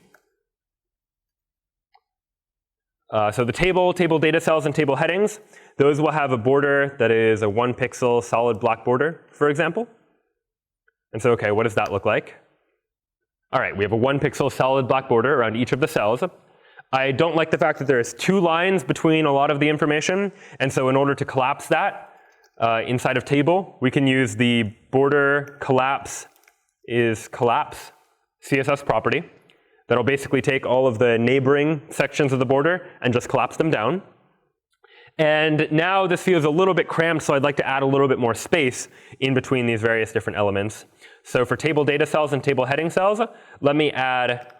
So the table data cells, and table headings, those will have a border that is a 1 pixel solid black border, for example. And so, OK, what does that look like? All right, we have a 1 pixel solid black border around each of the cells. I don't like the fact that there's 2 lines between a lot of the information. And so in order to collapse that inside of table, we can use the border collapse is collapse CSS property. That'll basically take all of the neighboring sections of the border and just collapse them down. And now this feels a little bit cramped, so I'd like to add a little bit more space in between these various different elements. So for table data cells and table heading cells, let me add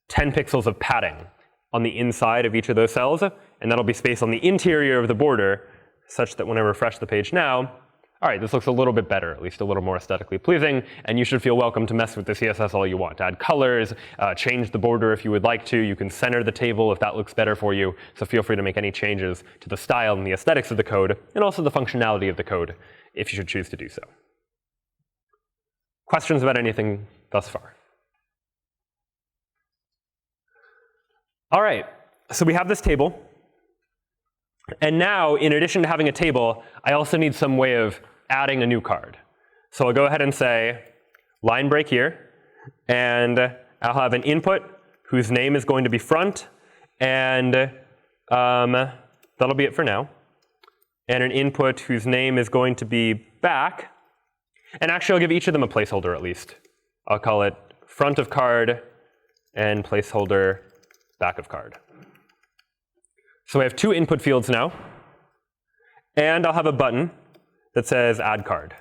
10 pixels of padding on the inside of each of those cells, and that'll be space on the interior of the border, such that when I refresh the page now, all right, this looks a little bit better, at least a little more aesthetically pleasing, and you should feel welcome to mess with the CSS all you want. Add colors, change the border if you would like to. You can center the table if that looks better for you, so feel free to make any changes to the style and the aesthetics of the code, and also the functionality of the code, if you should choose to do so. Questions about anything thus far? All right, so we have this table. And now, in addition to having a table, I also need some way of adding a new card. So I'll go ahead and say line break here. And I'll have an input whose name is going to be front. And that'll be it for now. And an input whose name is going to be back. And actually, I'll give each of them a placeholder at least. I'll call it front of card and placeholder back of card. So I have 2 input fields now. And I'll have a button that says add card.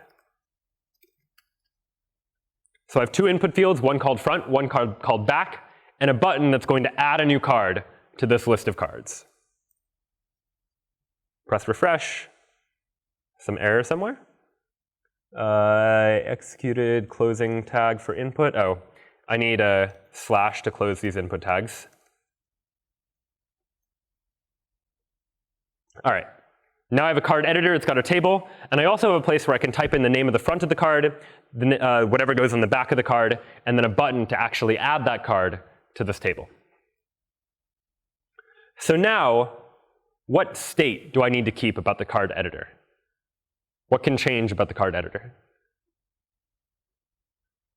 So I have 2 input fields, one called front, one called back, and a button that's going to add a new card to this list of cards. Press refresh. Some error somewhere. Executed closing tag for input. Oh, I need a slash to close these input tags. All right, now I have a card editor. It's got a table. And I also have a place where I can type in the name of the front of the card, whatever goes on the back of the card, and then a button to actually add that card to this table. So now, what state do I need to keep about the card editor? What can change about the card editor?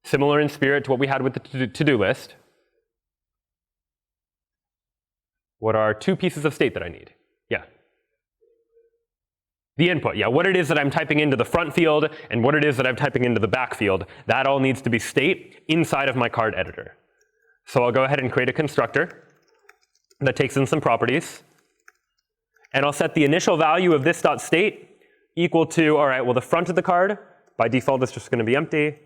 Similar in spirit to what we had with the to-do list. What are 2 pieces of state that I need? Yeah. The input, yeah, what it is that I'm typing into the front field and what it is that I'm typing into the back field, that all needs to be state inside of my card editor. So I'll go ahead and create a constructor that takes in some properties. And I'll set the initial value of this.state equal to, all right, well, the front of the card, by default, is just going to be empty.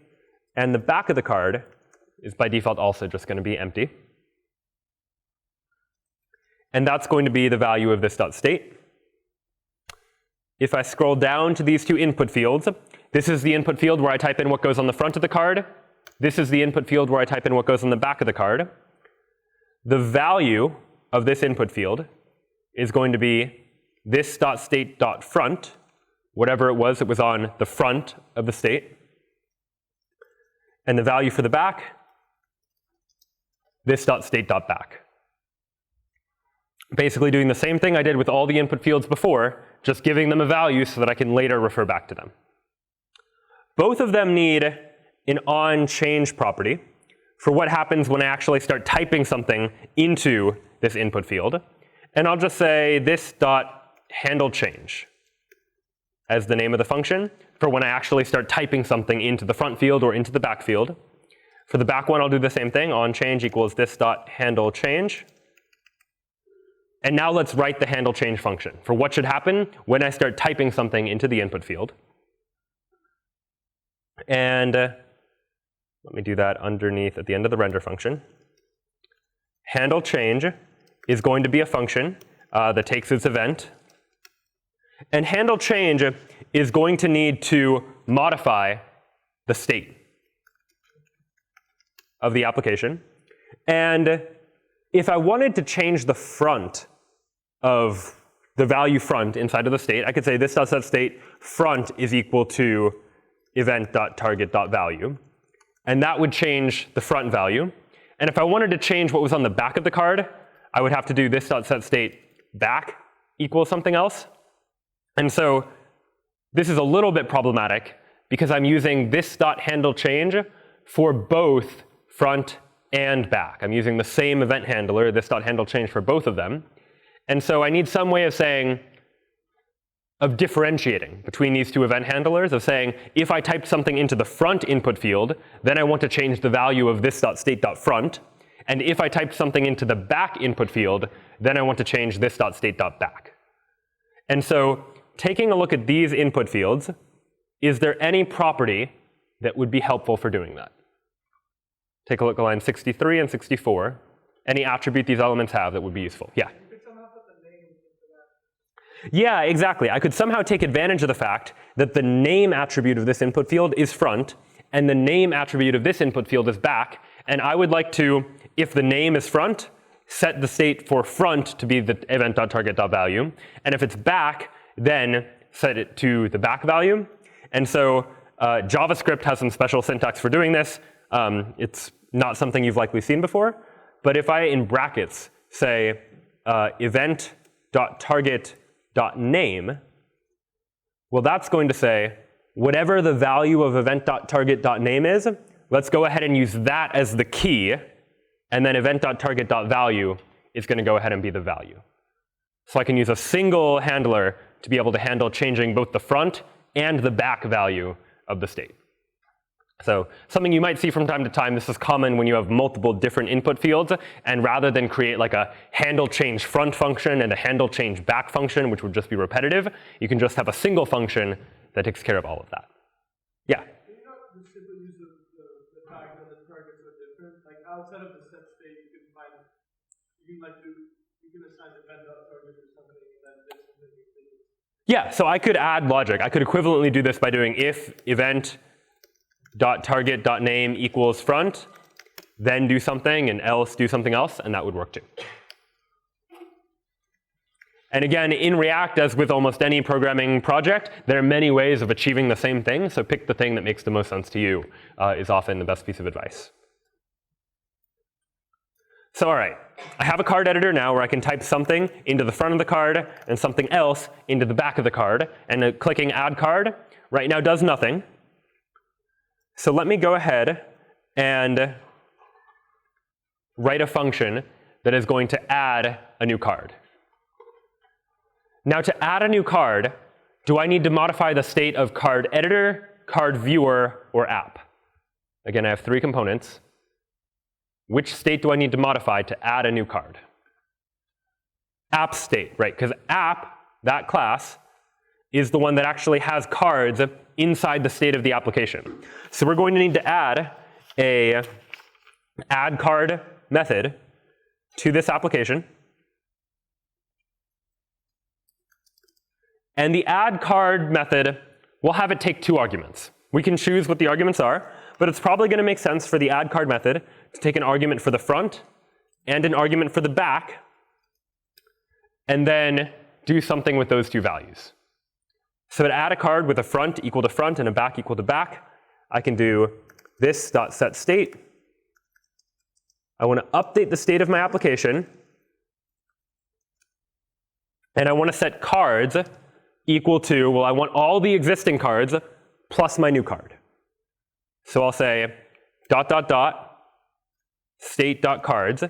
And the back of the card is, by default, also just going to be empty. And that's going to be the value of this.state. If I scroll down to these 2 input fields, this is the input field where I type in what goes on the front of the card. This is the input field where I type in what goes on the back of the card. The value of this input field is going to be this.state.front, whatever it was on the front of the state. And the value for the back, this.state.back. Basically doing the same thing I did with all the input fields before, just giving them a value so that I can later refer back to them. Both of them need an onChange property for what happens when I actually start typing something into this input field. And I'll just say this.handleChange as the name of the function for when I actually start typing something into the front field or into the back field. For the back one, I'll do the same thing. OnChange equals this.handleChange. And now let's write the handleChange function for what should happen when I start typing something into the input field. And let me do that underneath at the end of the render function. handle change is going to be a function that takes its event. And handle change is going to need to modify the state of the application. And if I wanted to change the front of the value front inside of the state, I could say this.setState front is equal to event.target.value. And that would change the front value. And if I wanted to change what was on the back of the card, I would have to do this.setState back equals something else. And so this is a little bit problematic because I'm using this.handleChange for both front and back. I'm using the same event handler, this.handleChange, for both of them. And so I need some way of differentiating between these two event handlers, of saying, if I typed something into the front input field, then I want to change the value of this.state.front. And if I typed something into the back input field, then I want to change this.state.back. And so taking a look at these input fields, is there any property that would be helpful for doing that? Take a look at lines 63 and 64. Any attribute these elements have that would be useful? Yeah? You could somehow put the name into that. Yeah, exactly. I could somehow take advantage of the fact that the name attribute of this input field is front, and the name attribute of this input field is back. And I would like to, if the name is front, set the state for front to be the event.target.value. And if it's back, then set it to the back value. And so JavaScript has some special syntax for doing this. It's not something you've likely seen before. But if I, in brackets, say event.target.name, well, that's going to say whatever the value of event.target.name is, let's go ahead and use that as the key. And then event.target.value is going to go ahead and be the value. So I can use a single handler to be able to handle changing both the front and the back value of the state. So something you might see from time to time, this is common when you have multiple different input fields, and rather than create like a handle change front function and a handle change back function, which would just be repetitive, you can just have a single function that takes care of all of that. Yeah? Can you not just simply use the fact that the targets are different? Like outside of the set state, you can assign event.target or something, and then this and then you think. Yeah, so I could add logic. I could equivalently do this by doing if event.target.name equals front, then do something, and else do something else, and that would work too. And again, in React, as with almost any programming project, there are many ways of achieving the same thing, so pick the thing that makes the most sense to you is often the best piece of advice. So all right, I have a card editor now where I can type something into the front of the card and something else into the back of the card, and clicking add card right now does nothing. So let me go ahead and write a function that is going to add a new card. Now to add a new card, do I need to modify the state of card editor, card viewer, or app? Again, I have three components. Which state do I need to modify to add a new card? App state, right? Because app, that class, is the one that actually has cards inside the state of the application. So we're going to need to add a add card method to this application. And the add card method, we'll have it take two arguments. We can choose what the arguments are, but it's probably going to make sense for the add card method to take an argument for the front and an argument for the back, and then do something with those two values. So to add a card with a front equal to front and a back equal to back, I can do this.setState. I want to update the state of my application, and I want to set cards equal to, well, I want all the existing cards plus my new card. So I'll say ... state.cards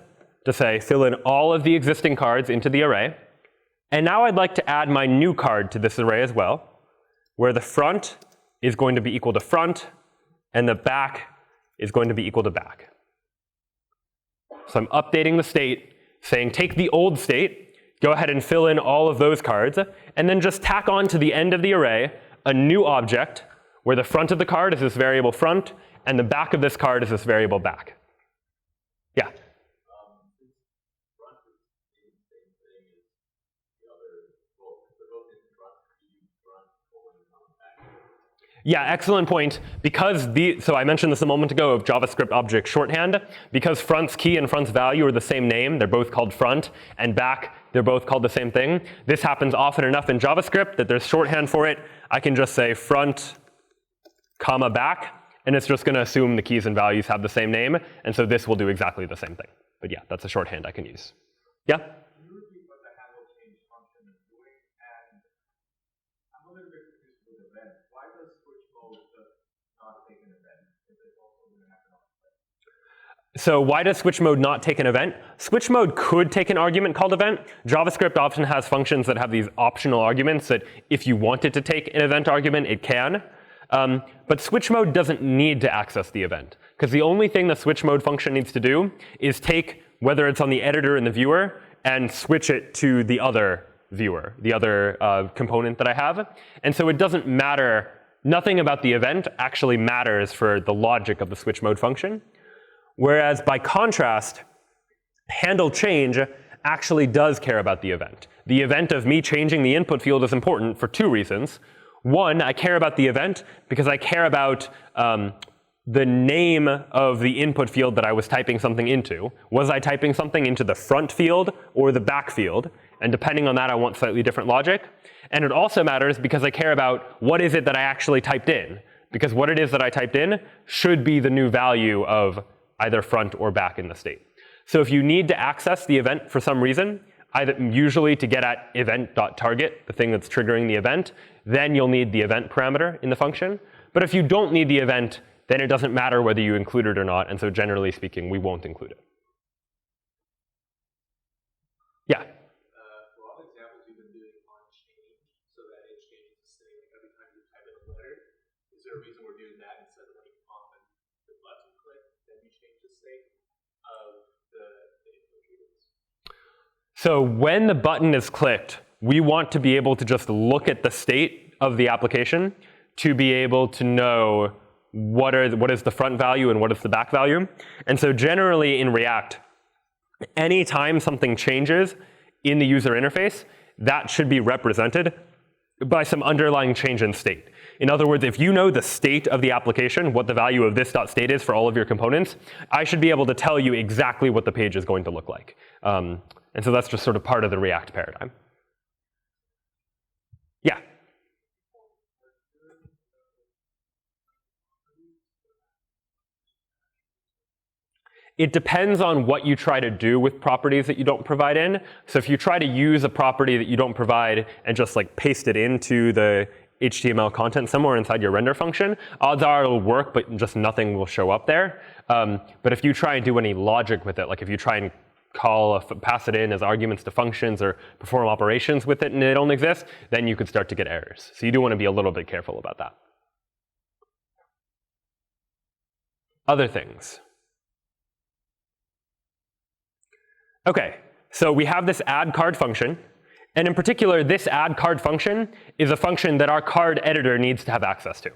to say fill in all of the existing cards into the array. And now I'd like to add my new card to this array as well, where the front is going to be equal to front and the back is going to be equal to back. So I'm updating the state, saying take the old state, go ahead and fill in all of those cards, and then just tack on to the end of the array a new object where the front of the card is this variable front and the back of this card is this variable back. Yeah? Yeah, excellent point. Because so I mentioned this a moment ago of JavaScript object shorthand. Because front's key and front's value are the same name, they're both called front, and back, they're both called the same thing. This happens often enough in JavaScript that there's shorthand for it. I can just say front, comma, back, and it's just going to assume the keys and values have the same name, and so this will do exactly the same thing. But yeah, that's a shorthand I can use. Yeah? So why does switch mode not take an event? Switch mode could take an argument called event. JavaScript often has functions that have these optional arguments that if you want it to take an event argument, it can. But switch mode doesn't need to access the event, because the only thing the switch mode function needs to do is take, whether it's on the editor and the viewer, and switch it to the other viewer, the other component that I have. And so it doesn't matter, nothing about the event actually matters for the logic of the switch mode function. Whereas by contrast, handle change actually does care about the event. The event of me changing the input field is important for two reasons. One, I care about the event because I care about the name of the input field that I was typing something into. Was I typing something into the front field or the back field? And depending on that, I want slightly different logic. And it also matters because I care about what is it that I actually typed in. Because what it is that I typed in should be the new value of either front or back in the state. So if you need to access the event for some reason, usually to get at event.target, the thing that's triggering the event, then you'll need the event parameter in the function. But if you don't need the event, then it doesn't matter whether you include it or not, and so generally speaking, we won't include it. Yeah? For all the examples you've been doing on change, so that it changes the state every time you type in a letter, is there a reason we're doing that instead of like on the button click, then you change the state of the input fields? So when the button is clicked, we want to be able to just look at the state of the application to be able to know what is the front value and what is the back value. And so generally in React, anytime something changes in the user interface, that should be represented by some underlying change in state. In other words, if you know the state of the application, what the value of this.state is for all of your components, I should be able to tell you exactly what the page is going to look like. And so that's just sort of part of the React paradigm. Yeah? It depends on what you try to do with properties that you don't provide in. So if you try to use a property that you don't provide and just like paste it into the HTML content somewhere inside your render function, odds are it'll work, but just nothing will show up there. But if you try and do any logic with it, like if you try and pass it in as arguments to functions or perform operations with it and they don't exist, then you could start to get errors. So you do want to be a little bit careful about that. Other things. Okay, so we have this add card function. And in particular, this add card function is a function that our card editor needs to have access to.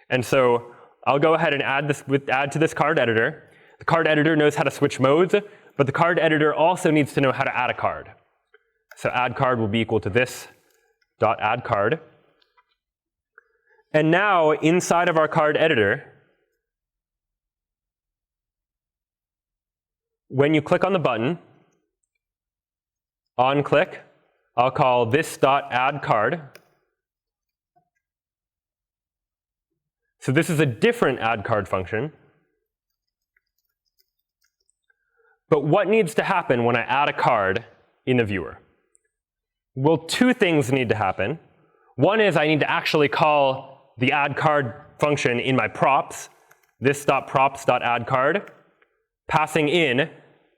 And so I'll go ahead and add to this card editor. The card editor knows how to switch modes, but the card editor also needs to know how to add a card. So add card will be equal to this dot add card. And now inside of our card editor, when you click on the button, on click, I'll call this dot add card. So this is a different add card function. But what needs to happen when I add a card in the viewer? Well, two things need to happen. One is I need to actually call the add card function in my props, this.props.add card, passing in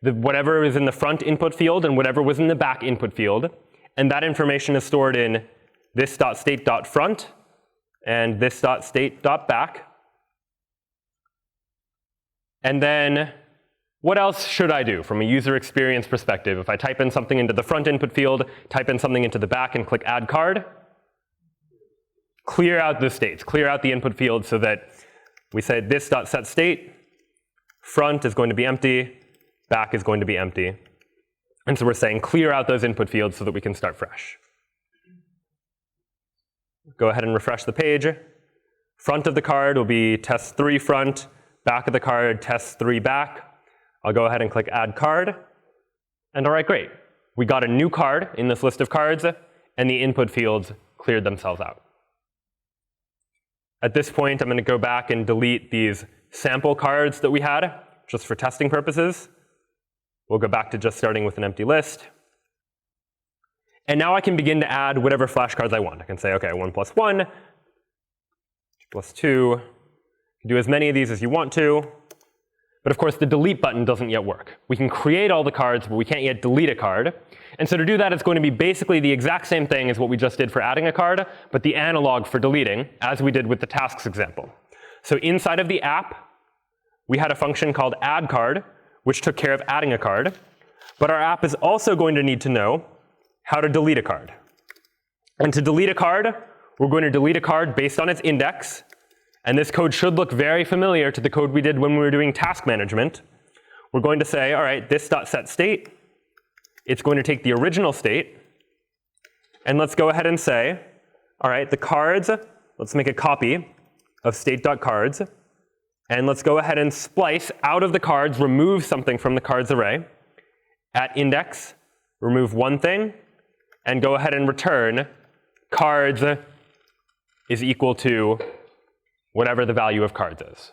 whatever is in the front input field and whatever was in the back input field. And that information is stored in this.state.front and this.state.back. And then what else should I do from a user experience perspective? If I type in something into the front input field, type in something into the back, and click add card, clear out the states, clear out the input field so that we say this.setState, front is going to be empty, back is going to be empty. And so we're saying clear out those input fields so that we can start fresh. Go ahead and refresh the page. Front of the card will be test3 front, back of the card, test3 back. I'll go ahead and click add card. And all right, great. We got a new card in this list of cards, and the input fields cleared themselves out. At this point, I'm going to go back and delete these sample cards that we had, just for testing purposes. We'll go back to just starting with an empty list. And now I can begin to add whatever flashcards I want. I can say, OK, 1 plus 1, 2 plus 2. You can do as many of these as you want to. But of course, the delete button doesn't yet work. We can create all the cards, but we can't yet delete a card. And so to do that, it's going to be basically the exact same thing as what we just did for adding a card, but the analog for deleting, as we did with the tasks example. So inside of the app, we had a function called add card, which took care of adding a card. But our app is also going to need to know how to delete a card. And to delete a card, we're going to delete a card based on its index. And this code should look very familiar to the code we did when we were doing task management. We're going to say, all right, this.setState. It's going to take the original state. And let's go ahead and say, all right, the cards, let's make a copy of state.cards. And let's go ahead and splice out of the cards, remove something from the cards array. At index, remove one thing, and go ahead and return cards is equal to whatever the value of cards is.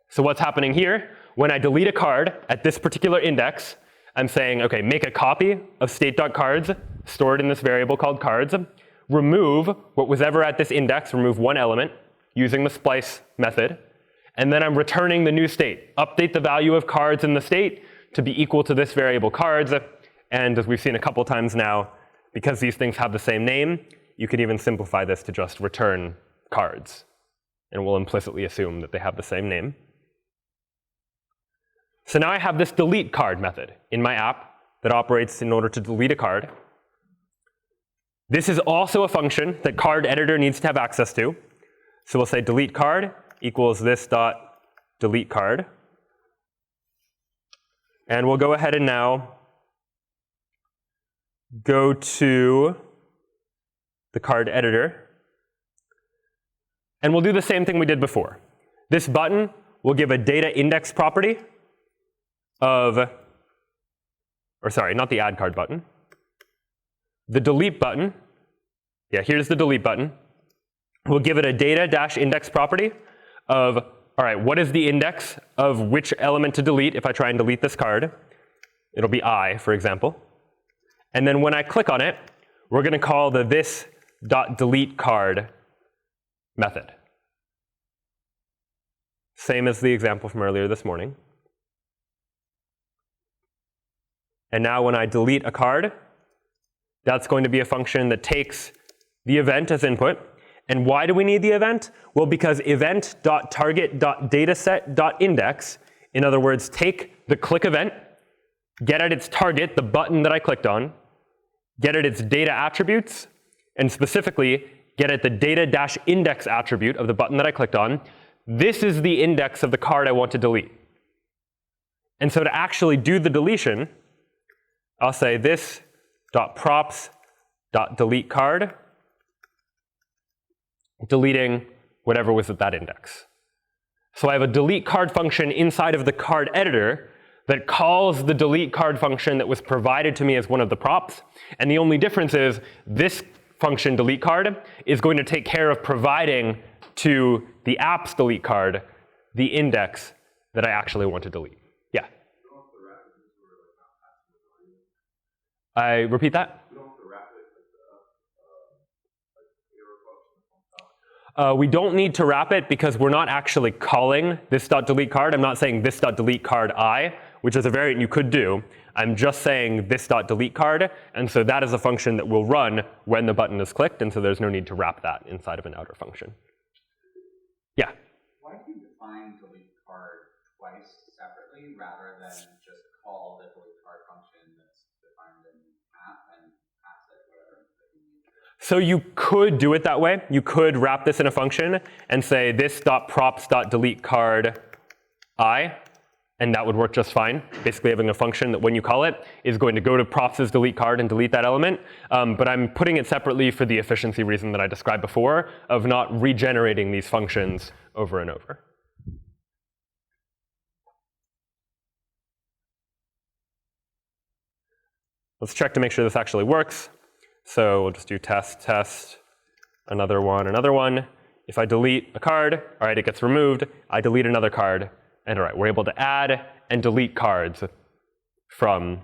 So what's happening here? When I delete a card at this particular index, I'm saying, OK, make a copy of state.cards stored in this variable called cards. Remove what was ever at this index, remove one element using the splice method. And then I'm returning the new state. Update the value of cards in the state to be equal to this variable cards. And as we've seen a couple times now, because these things have the same name, you could even simplify this to just return cards. And we'll implicitly assume that they have the same name. So now I have this delete card method in my app that operates in order to delete a card. This is also a function that card editor needs to have access to. So we'll say delete card equals this dot delete card. And we'll go ahead and now go to the card editor. And we'll do the same thing we did before. This button will give a data index property of, or sorry, not the add card button. The delete button, yeah, here's the delete button. We'll give it a data-index property of, all right, what is the index of which element to delete if I try and delete this card? It'll be I, for example. And then when I click on it, we're going to call the this.deleteCard method. Same as the example from earlier this morning. And now when I delete a card, that's going to be a function that takes the event as input. And why do we need the event? Well, because event.target.dataset.index, in other words, take the click event, get at its target, the button that I clicked on, get at its data attributes, and specifically get at the data-index attribute of the button that I clicked on. This is the index of the card I want to delete. And so to actually do the deletion, I'll say this.props.deleteCard, deleting whatever was at that index. So I have a delete card function inside of the card editor that calls the delete card function that was provided to me as one of the props. And the only difference is this function delete card is going to take care of providing to the app's delete card the index that I actually want to delete. Yeah? I repeat that? We don't need to wrap it because we're not actually calling this.deleteCard. I'm not saying this.deleteCard I, which is a variant you could do. I'm just saying this.deleteCard, and so that is a function that will run when the button is clicked, and so there's no need to wrap that inside of an outer function. Yeah? Why do you define deleteCard twice separately rather than just call the deleteCard function that's defined in app and pass it whatever? So you could do it that way. You could wrap this in a function and say this.props.deleteCard I, and that would work just fine. Basically having a function that when you call it is going to go to props' delete card and delete that element. But I'm putting it separately for the efficiency reason that I described before of not regenerating these functions over and over. Let's check to make sure this actually works. So we'll just do test, test, another one. If I delete a card, all right, it gets removed. I delete another card, and all right, we're able to add and delete cards from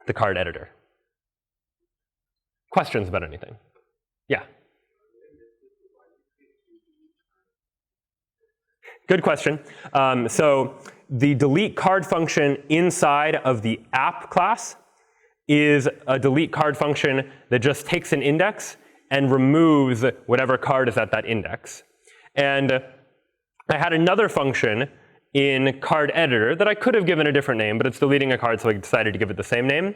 the card editor. Questions about anything? Yeah. Good question. So the delete card function inside of the app class is a delete card function that just takes an index and removes whatever card is at that index. And I had another function in card editor that I could have given a different name, but it's deleting a card, so I decided to give it the same name.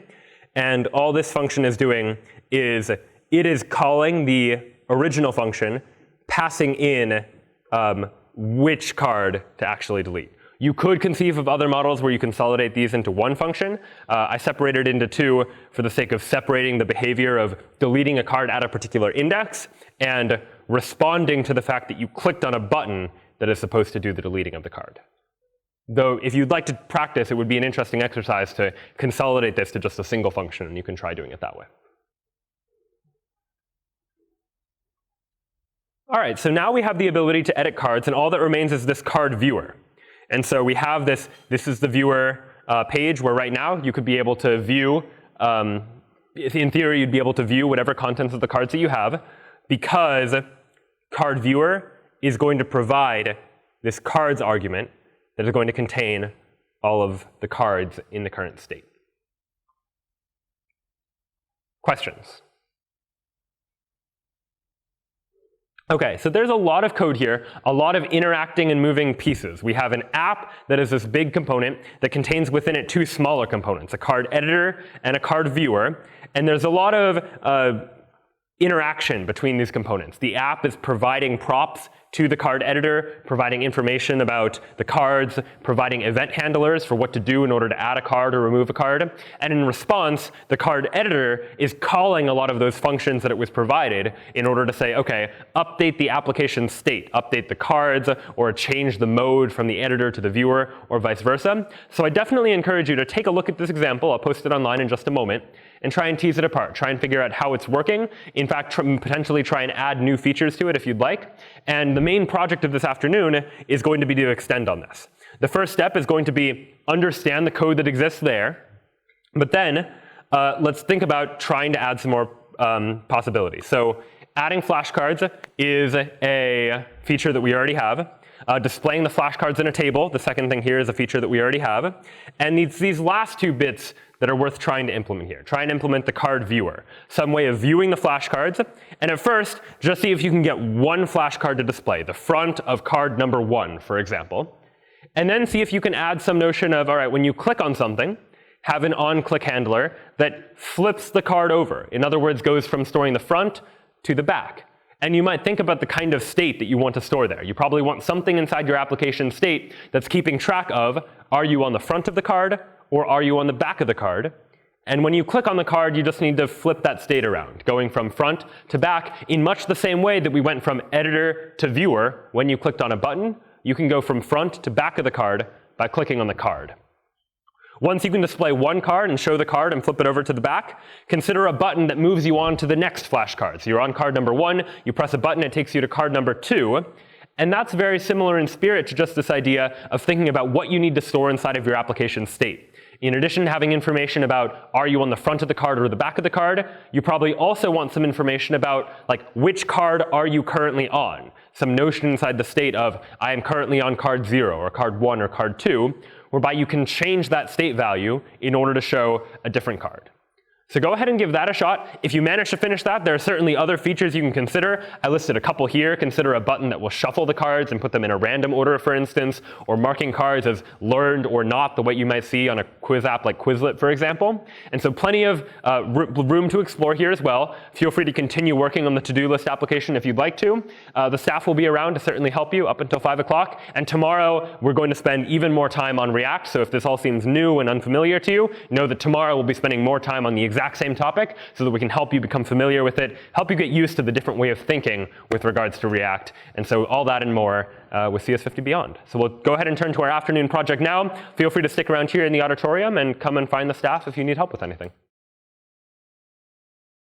And all this function is doing is it is calling the original function, passing in which card to actually delete. You could conceive of other models where you consolidate these into one function. I separated it into two for the sake of separating the behavior of deleting a card at a particular index and responding to the fact that you clicked on a button that is supposed to do the deleting of the card. Though if you'd like to practice, it would be an interesting exercise to consolidate this to just a single function, and you can try doing it that way. All right, so now we have the ability to edit cards, and all that remains is this card viewer. And so we have this is the viewer page where right now you could be able to view, in theory you'd be able to view whatever contents of the cards that you have, because card viewer is going to provide this cards argument that is going to contain all of the cards in the current state. Questions? Okay, so there's a lot of code here, a lot of interacting and moving pieces. We have an app that is this big component that contains within it two smaller components, a card editor and a card viewer. And there's a lot of interaction between these components. The app is providing props to the card editor, providing information about the cards, providing event handlers for what to do in order to add a card or remove a card. And in response, the card editor is calling a lot of those functions that it was provided in order to say, okay, update the application state, update the cards, or change the mode from the editor to the viewer, or vice versa. So I definitely encourage you to take a look at this example. I'll post it online in just a moment, and try and tease it apart. Try and figure out how it's working. In fact, potentially try and add new features to it if you'd like. And the main project of this afternoon is going to be to extend on this. The first step is going to be understand the code that exists there. But then let's think about trying to add some more possibilities. So adding flashcards is a feature that we already have. Displaying the flashcards in a table, the second thing here, is a feature that we already have. And these last two bits that are worth trying to implement here. Try and implement the card viewer, some way of viewing the flashcards. And at first, just see if you can get one flashcard to display, the front of card number 1, for example. And then see if you can add some notion of, all right, when you click on something, have an on-click handler that flips the card over. In other words, goes from storing the front to the back. And you might think about the kind of state that you want to store there. You probably want something inside your application state that's keeping track of, are you on the front of the card or are you on the back of the card? And when you click on the card, you just need to flip that state around, going from front to back in much the same way that we went from editor to viewer when you clicked on a button. You can go from front to back of the card by clicking on the card. Once you can display one card and show the card and flip it over to the back, consider a button that moves you on to the next flashcard. So you're on card number 1, you press a button, it takes you to card number 2. And that's very similar in spirit to just this idea of thinking about what you need to store inside of your application state. In addition to having information about are you on the front of the card or the back of the card, you probably also want some information about like which card are you currently on. Some notion inside the state of I am currently on card 0 or card 1 or card 2, whereby you can change that state value in order to show a different card. So go ahead and give that a shot. If you manage to finish that, there are certainly other features you can consider. I listed a couple here. Consider a button that will shuffle the cards and put them in a random order, for instance, or marking cards as learned or not, the way you might see on a quiz app like Quizlet, for example. And so plenty of room to explore here as well. Feel free to continue working on the to-do list application if you'd like to. The staff will be around to certainly help you up until 5 o'clock. And tomorrow, we're going to spend even more time on React. So if this all seems new and unfamiliar to you, know that tomorrow we'll be spending more time on the exact same topic so that we can help you become familiar with it, help you get used to the different way of thinking with regards to React. And so all that and more with CS50 Beyond. So we'll go ahead and turn to our afternoon project now. Feel free to stick around here in the auditorium and come and find the staff if you need help with anything.